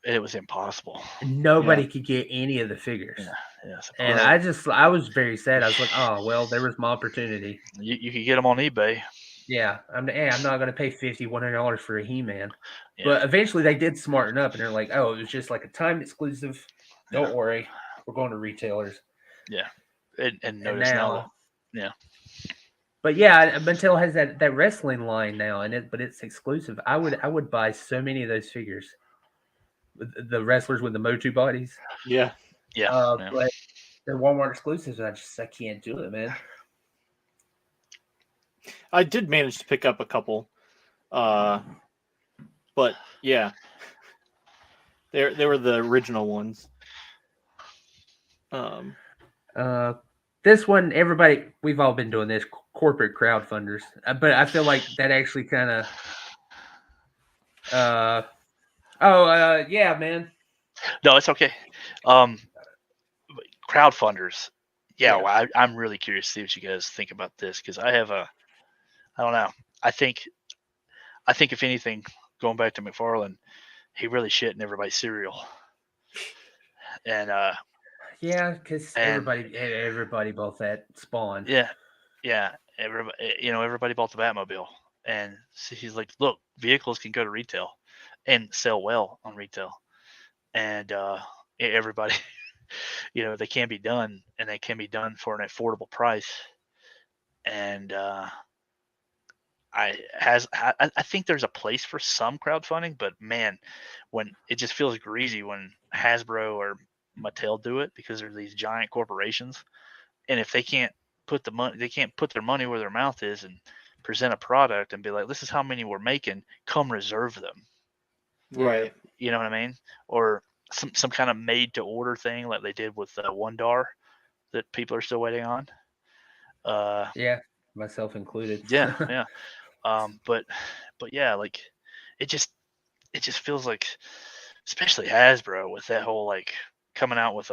It was impossible. Nobody could get any of the figures. Yeah. And I was very sad. I was like, oh, well, there was my opportunity. You could get them on eBay. Yeah, I'm not going to pay $100 for a He-Man. Yeah. But eventually they did smarten up, and they're like, oh, it was just like a timed exclusive. Don't worry. We're going to retailers. Yeah. And notice now. Yeah. But yeah, Mattel has that wrestling line now, but it's exclusive. I would buy so many of those figures, the wrestlers with the MOTU bodies. Yeah. But they're Walmart exclusives. I can't do it, man. I did manage to pick up a couple, but yeah, they were the original ones. This one, everybody, we've all been doing this, corporate crowdfunders. But I feel like that actually kind of, yeah, man. No, it's okay. Crowdfunders. Yeah. Well, I'm really curious to see what you guys think about this, because I don't know. I think if anything, going back to McFarlane, he really shit in everybody's cereal. And yeah, because everybody bought that Spawn. Yeah. Everybody bought the Batmobile, and so he's like, look, vehicles can go to retail and sell well on retail, and everybody, they can be done, and they can be done for an affordable price. And I think there's a place for some crowdfunding, but man, when it just feels greasy when Hasbro or Mattel do it, because they're these giant corporations, and if they can't put their money where their mouth is and present a product and be like, this is how many we're making, come reserve them. Right. You know what I mean? Or some kind of made to order thing like they did with Wondar that people are still waiting on. Yeah, myself included. Yeah. But yeah, like it just feels like, especially Hasbro with that whole like coming out with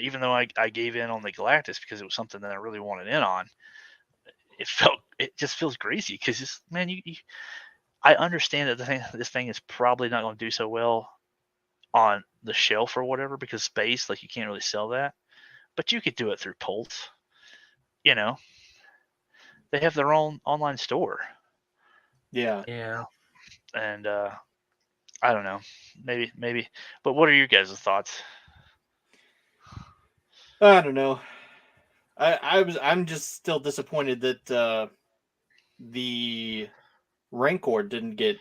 even though I gave in on the Galactus because it was something that I really wanted in on, it just feels greasy because man, I understand that this thing is probably not going to do so well on the shelf or whatever because space, like you can't really sell that, but you could do it through Pulse. They have their own online store. Yeah. And I don't know, maybe. But what are your guys' thoughts? I don't know. I'm just still disappointed that the Rancor didn't get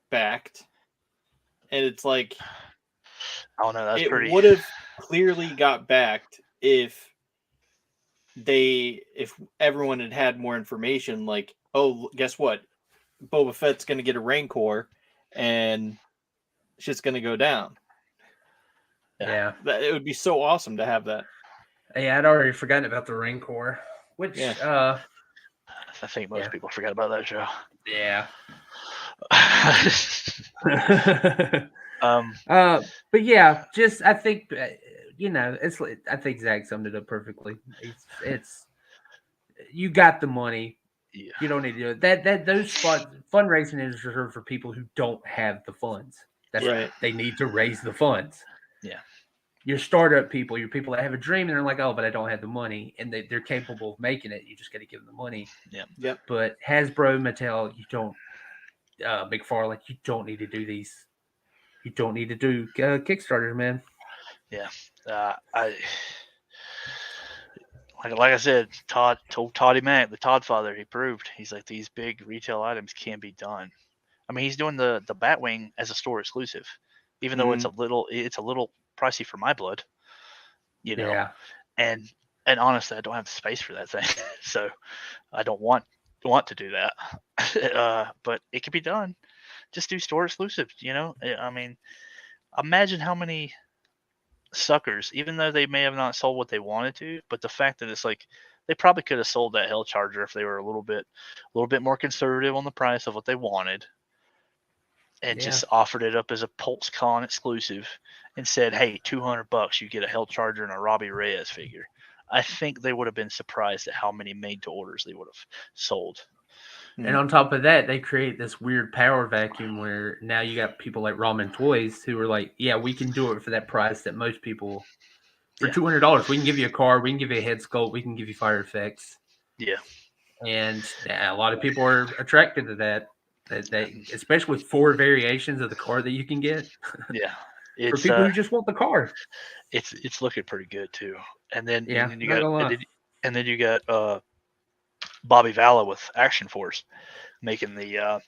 backed, and it's like, oh no, that's pretty. It would have clearly got backed if everyone had more information. Like, oh, guess what? Boba Fett's going to get a Rancor, and shit's going to go down. Yeah. It would be so awesome to have that. Yeah, I'd already forgotten about the Rancor, which I think most people forgot about that show. Yeah. But yeah, just I think I think Zach summed it up perfectly. It's you got the money. You don't need to do it. Those fundraising is reserved for people who don't have the funds. That's Right. They need to raise the funds. Yeah. Your startup people, your people that have a dream, and they're like, oh, but I don't have the money, and they're capable of making it. You just got to give them the money. Yeah. Yep. But Hasbro, Mattel, you don't, McFarlane, you don't need to do these. You don't need to do Kickstarters, man. Yeah. Like I said, Todd told Toddy Mac, the Todd father, he proved, he's like, these big retail items can be done. I mean, he's doing the Batwing as a store exclusive, even though it's a little pricey for my blood, you know. Yeah. And honestly, I don't have the space for that thing, so I don't want to do that. But it can be done. Just do store exclusives, you know. I mean, imagine how many suckers, even though they may have not sold what they wanted to, but the fact that it's like they probably could have sold that Hell Charger if they were a little bit more conservative on the price of what they wanted, and just offered it up as a PulseCon exclusive and said, hey, $200 you get a Hell Charger and a Robbie Reyes figure. I think they would have been surprised at how many made to orders they would have sold. And on top of that, they create this weird power vacuum where now you got people like Ramen Toys who are like, yeah, we can do it for that price that most people, for $200, we can give you a car, we can give you a head sculpt, we can give you fire effects. Yeah. And a lot of people are attracted to that. They, especially with 4 variations of the car that you can get. Yeah. For people who just want the car. It's looking pretty good too. And then you got Bobby Valla with Action Force making the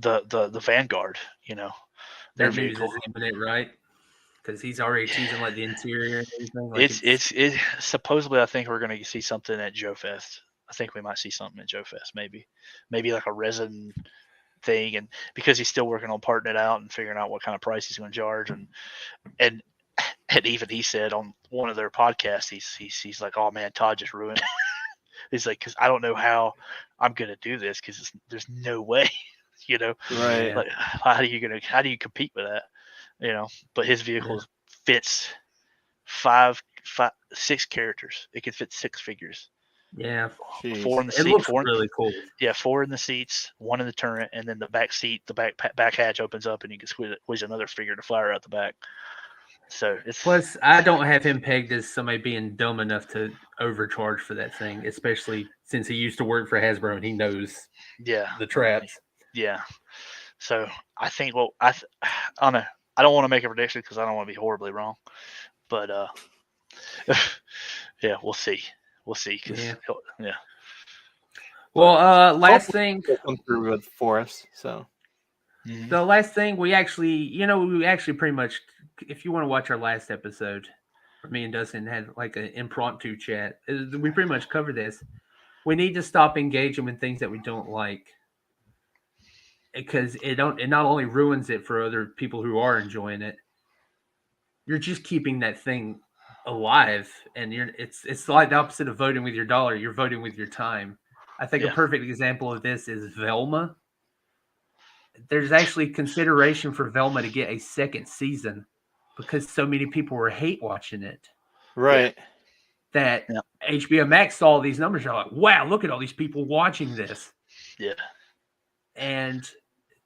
Vanguard, you know, their vehicle. It, right? Because he's already choosing like the interior and everything. Like it's supposedly, I think we're going to see something at Joe Fest. I think we might see something at Joe Fest, maybe like a resin thing, and because he's still working on parting it out and figuring out what kind of price he's going to charge, and even he said on one of their podcasts, he's like, oh man, Todd just ruined it. He's like, because I don't know how I'm going to do this because there's no way, you know, right? Like, how do you compete with that, you know? But his vehicle fits 6 characters. It can fit 6 figures. Yeah, 4 in the seat. It looks really cool. Yeah, 4 in the seats, 1 in the turret, and then the back seat, the back hatch opens up, and you can squeeze another figure to fire out the back. So it's plus, I don't have him pegged as somebody being dumb enough to overcharge for that thing, especially since he used to work for Hasbro and he knows the traps. Yeah. So I think I don't know. I don't want to make a prediction because I don't want to be horribly wrong, but yeah, we'll see. We'll see. Yeah. Well, last thing come through for us. So the last thing we actually pretty much, if you want to watch our last episode, me and Dustin had like an impromptu chat. We pretty much covered this. We need to stop engaging with things that we don't like, because it not only ruins it for other people who are enjoying it. You're just keeping that thing alive, and it's like the opposite of voting with your dollar. You're voting with your time. I think a perfect example of this is Velma. There's actually consideration for Velma to get a second season because so many people were hate watching it. Right. That HBO Max saw these numbers. They're like, wow, look at all these people watching this. Yeah. And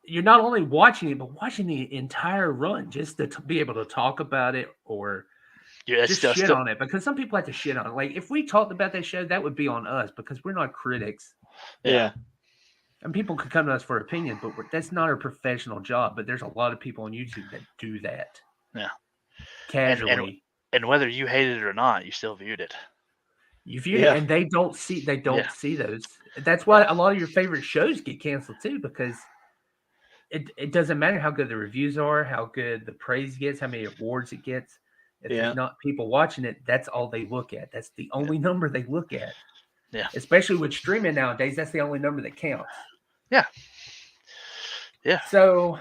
you're not only watching it, but watching the entire run just to be able to talk about it or just shit on it. Because some people have to shit on it. Like, if we talked about that show, that would be on us because we're not critics. Yeah. And people could come to us for opinions, but that's not our professional job. But there's a lot of people on YouTube that do that. Yeah. Casually. And whether you hated it or not, you still viewed it. You viewed it, and they don't see those. That's why a lot of your favorite shows get canceled too, because it doesn't matter how good the reviews are, how good the praise gets, how many awards it gets. If there's not people watching it, that's all they look at. That's the only number they look at. Yeah. Especially with streaming nowadays, that's the only number that counts. Yeah. Yeah. So,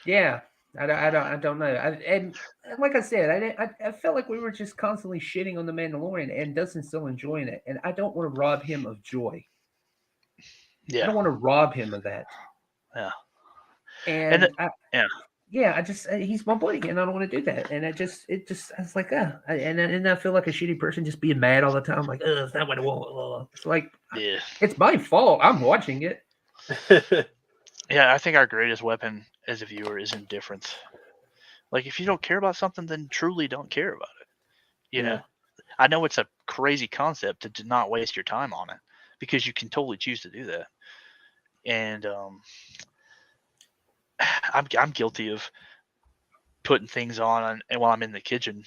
yeah, I don't know. And like I said, I felt like we were just constantly shitting on the Mandalorian, and Dustin's still enjoying it. And I don't want to rob him of joy. Yeah. I don't want to rob him of that. Yeah. And he's my buddy, and I don't want to do that. And I was like, and I feel like a shitty person just being mad all the time. Like, it's not what I want. It's like, it's my fault. I'm watching it. Yeah, I think our greatest weapon as a viewer is indifference. Like, if you don't care about something, then truly don't care about it. You know, I know it's a crazy concept to not waste your time on it, because you can totally choose to do that. And I'm guilty of putting things on and while I'm in the kitchen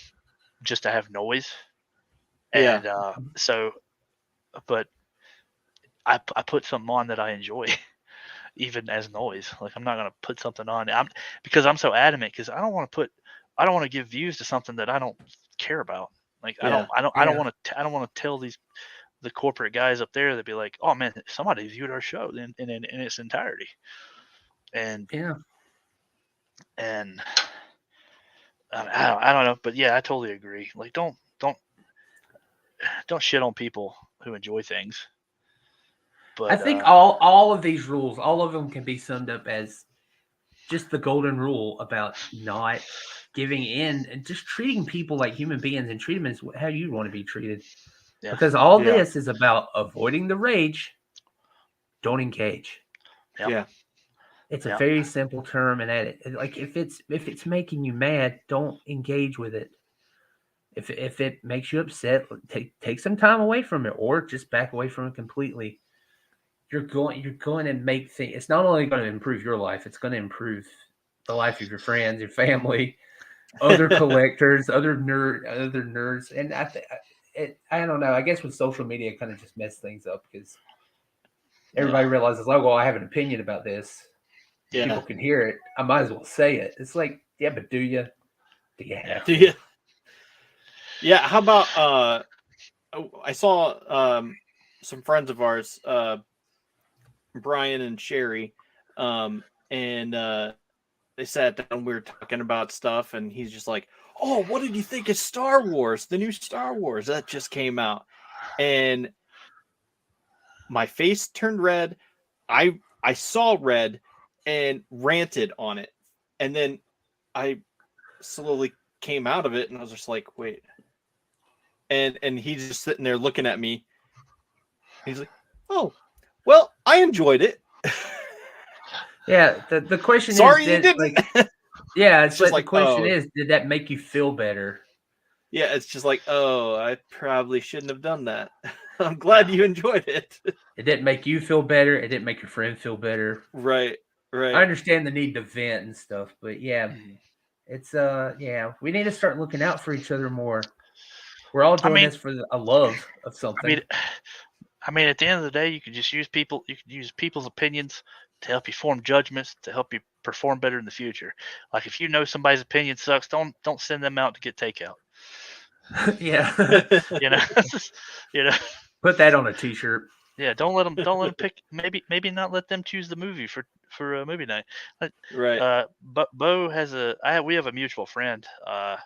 just to have noise. And but I put something on that I enjoy, even as noise. Like, I'm not gonna put something on. Because I'm so adamant, because I don't want to give views to something that I don't care about. Like, I don't want to tell the corporate guys up there that be like, oh man, somebody viewed our show in its entirety. And and I don't know, but yeah, I totally agree. Like, don't shit on people who enjoy things. But I think all of these rules, all of them can be summed up as just the golden rule about not giving in and just treating people like human beings and treat them as how you want to be treated. Yeah. Because all this is about avoiding the rage. Don't engage. Yeah. It's a very simple term, and like if it's making you mad, don't engage with it. If it makes you upset, take some time away from it, or just back away from it completely. You're going to make things. It's not only going to improve your life; it's going to improve the life of your friends, your family, other collectors, other nerds, and I don't know. I guess with social media, it kind of just messed things up because everybody realizes, like, well, I have an opinion about this. Yeah. People can hear it. I might as well say it. It's like, yeah, but do you? Do you have to? Do you? Yeah. How about I saw some friends of ours, Brian and Sherry, and they sat down. We were talking about stuff, and he's just like, "Oh, what did you think of Star Wars? The new Star Wars that just came out?" And my face turned red. I saw red and ranted on it, and then I slowly came out of it, and I was just like, "Wait." And he's just sitting there looking at me. He's like, "Oh, well, I enjoyed it." Yeah, the question Sorry is, you didn't. Like, yeah, it's just like the like, question is, did that make you feel better? Yeah, it's just like, oh, I probably shouldn't have done that. I'm glad you enjoyed it. It didn't make you feel better. It didn't make your friend feel better. Right. I understand the need to vent and stuff, but yeah, it's we need to start looking out for each other more. We're all doing this for a love of something. I mean, at the end of the day, you can just use people's opinions to help you form judgments, to help you perform better in the future. Like, if you know somebody's opinion sucks, don't send them out to get takeout. Yeah. you know. Put that on a t-shirt. Yeah, don't let them pick. Maybe not let them choose the movie for a movie night. Right. But Bo has we have a mutual friend. I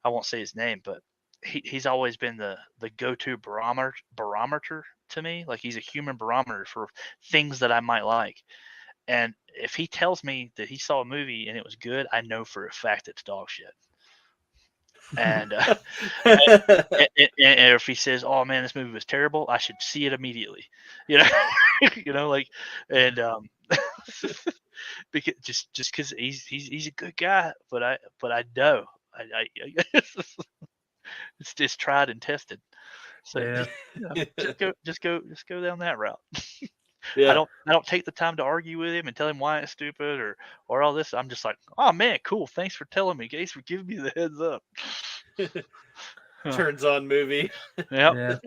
won't say his name, but he's always been the go-to barometer to me. Like, he's a human barometer for things that I might like. And if he tells me that he saw a movie and it was good, I know for a fact it's dog shit. And, and if he says, "Oh man, this movie was terrible," I should see it immediately. Like, and because just because he's a good guy, but I know it's just tried and tested. So just go down that route. Yeah. I don't take the time to argue with him and tell him why it's stupid or all this. I'm just like, oh man, cool. Thanks for telling me. Thanks for giving me the heads up. Turns on movie. Yep.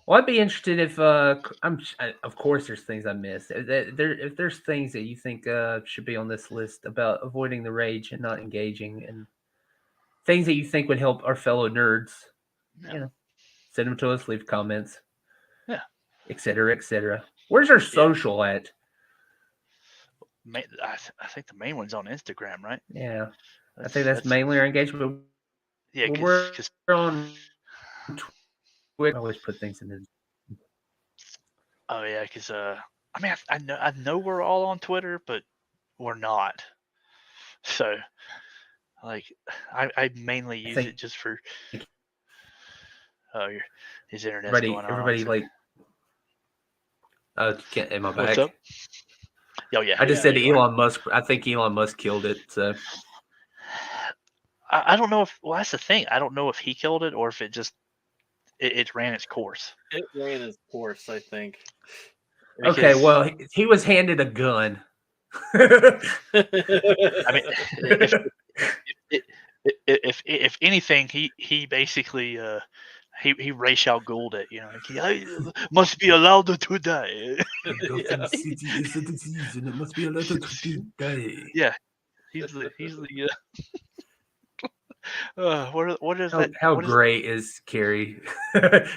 Well, I'd be interested if of course there's things I missed. If there's things that you think should be on this list about avoiding the rage and not engaging, and things that you think would help our fellow nerds, send them to us. Leave comments. Yeah. etc. Where's our social at? I think the main one's on Instagram, right? Yeah, I think that's mainly our engagement. Yeah, because we're on Twitter. I always put things in there. Oh yeah, because I mean, I know we're all on Twitter, but we're not. So, like, I mainly use it just for. Oh, his internet's going on. Everybody, like, am I back? What's up? Oh yeah. I just said you are. Elon Musk. I think Elon Musk killed it. So I don't know if. Well, that's the thing. I don't know if he killed it or if it just it ran its course. It ran its course, I think. okay, Because, well, he was handed a gun. I mean, if anything, he basically he racial Gould it. You know, like, I must be allowed to die. Gotham City is a disease, and it must be allowed to die. Yeah, he's the what is that? How what is great is Carrie?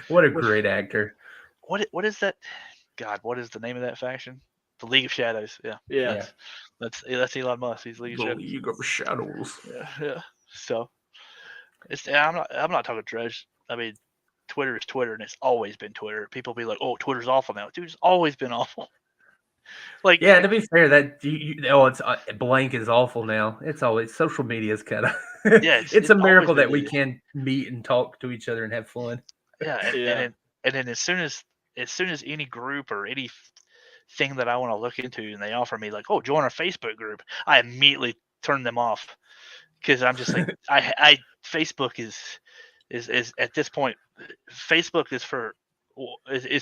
What a great actor. what is that? God, what is the name of that faction? The League of Shadows. Yeah, Yeah. that's Elon Musk. He's League of The Shadows. League of Shadows. Yeah. So I'm not talking trash. I mean, Twitter is Twitter, and it's always been Twitter. People be like, "Oh, Twitter's awful now." Dude, it's always been awful. Like, Yeah, to be fair, that it's blank is awful now. It's always social media is kind of yeah, it's a miracle always that we been- can meet and talk to each other and have fun. yeah, and then as soon as any group or any thing that I want to look into, and they offer me like, "Oh, join our Facebook group," I immediately turn them off because I'm just like, I Facebook is at this point, Facebook is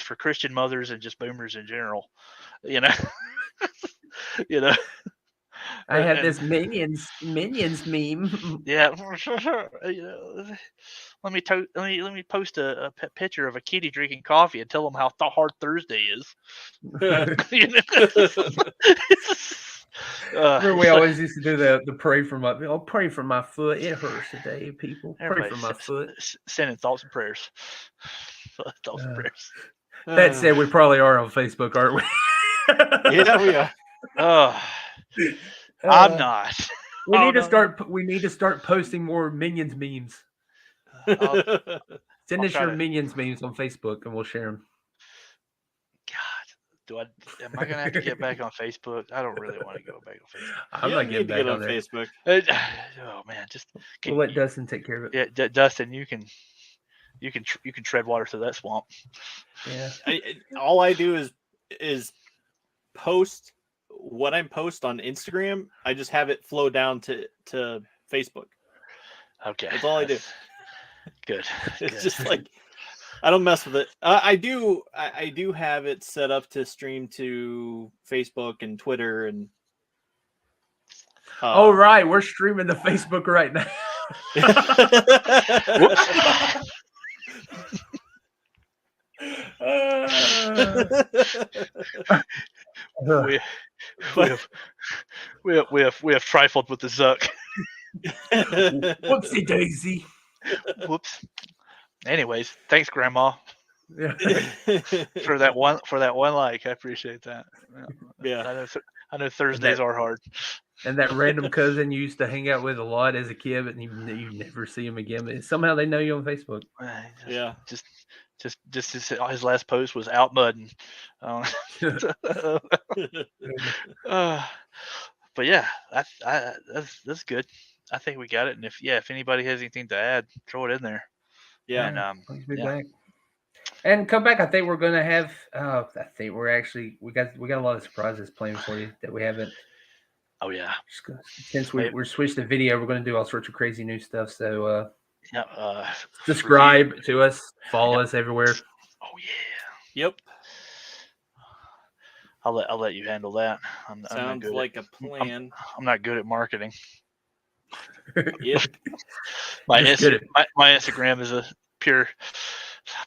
for Christian mothers and just boomers in general, you know. You know, I have and- this minions meme. yeah. You know, let me post a picture of a kitty drinking coffee and tell them how hard Thursday is. You know? Remember we always used to do the pray for my pray for my foot. It hurts today, people. Pray for my foot. Sending thoughts and prayers. Thoughts and prayers. That said, we probably are on Facebook, aren't we? Yeah, we are. I'm not. We need to start. We need to start posting more Minions memes. Send us your Minions memes on Facebook, and we'll share them. God, am I gonna have to get back on Facebook? I don't really want to go back on Facebook. I'm not getting back on there. Facebook. Oh man, We'll let Dustin take care of it. Yeah, Dustin, you can tread water through that swamp. Yeah. All I do is post what I post on Instagram. I just have it flow down to Facebook. Okay, that's all I do. Good. It's just like I don't mess with it. I do have it set up to stream to Facebook and Twitter and. Oh right, we're streaming to Facebook right now. we have trifled with the Zuck. Whoopsie daisy. Whoops. Anyways, thanks, Grandma. Yeah. for that one like. I appreciate that. Yeah. I know Thursdays are hard. And that random cousin you used to hang out with a lot as a kid, but you never see him again. But somehow they know you on Facebook. Just his last post was out mudding. But yeah, that's good. I think we got it. And if anybody has anything to add, throw it in there. Yeah. And be back. And come back. I think we're gonna have. I think we got a lot of surprises planned for you that we haven't. Oh yeah. Since we're switched to video, we're gonna do all sorts of crazy new stuff. So subscribe to us, follow us everywhere. Oh yeah. Yep. I'll let you handle that. Sounds like a plan. I'm not good at marketing. Yep. My Instagram is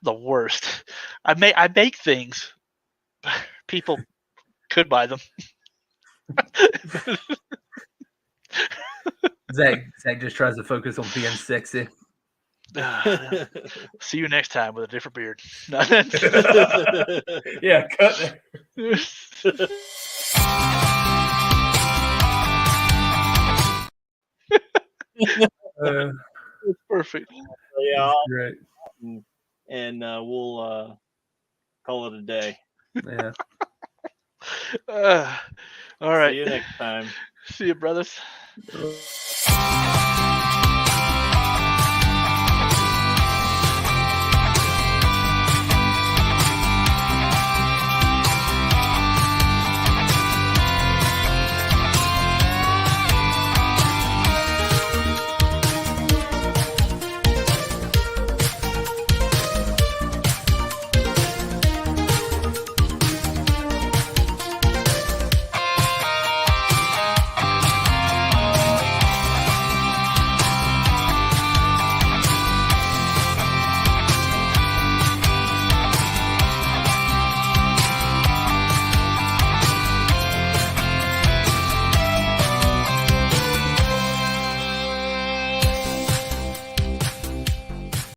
the worst. I make things. People could buy them. Zach just tries to focus on being sexy. See you next time with a different beard. Yeah, cut there. It's perfect. Yeah. Great. And we'll call it a day. Yeah. All right. See you next time. See you, brothers.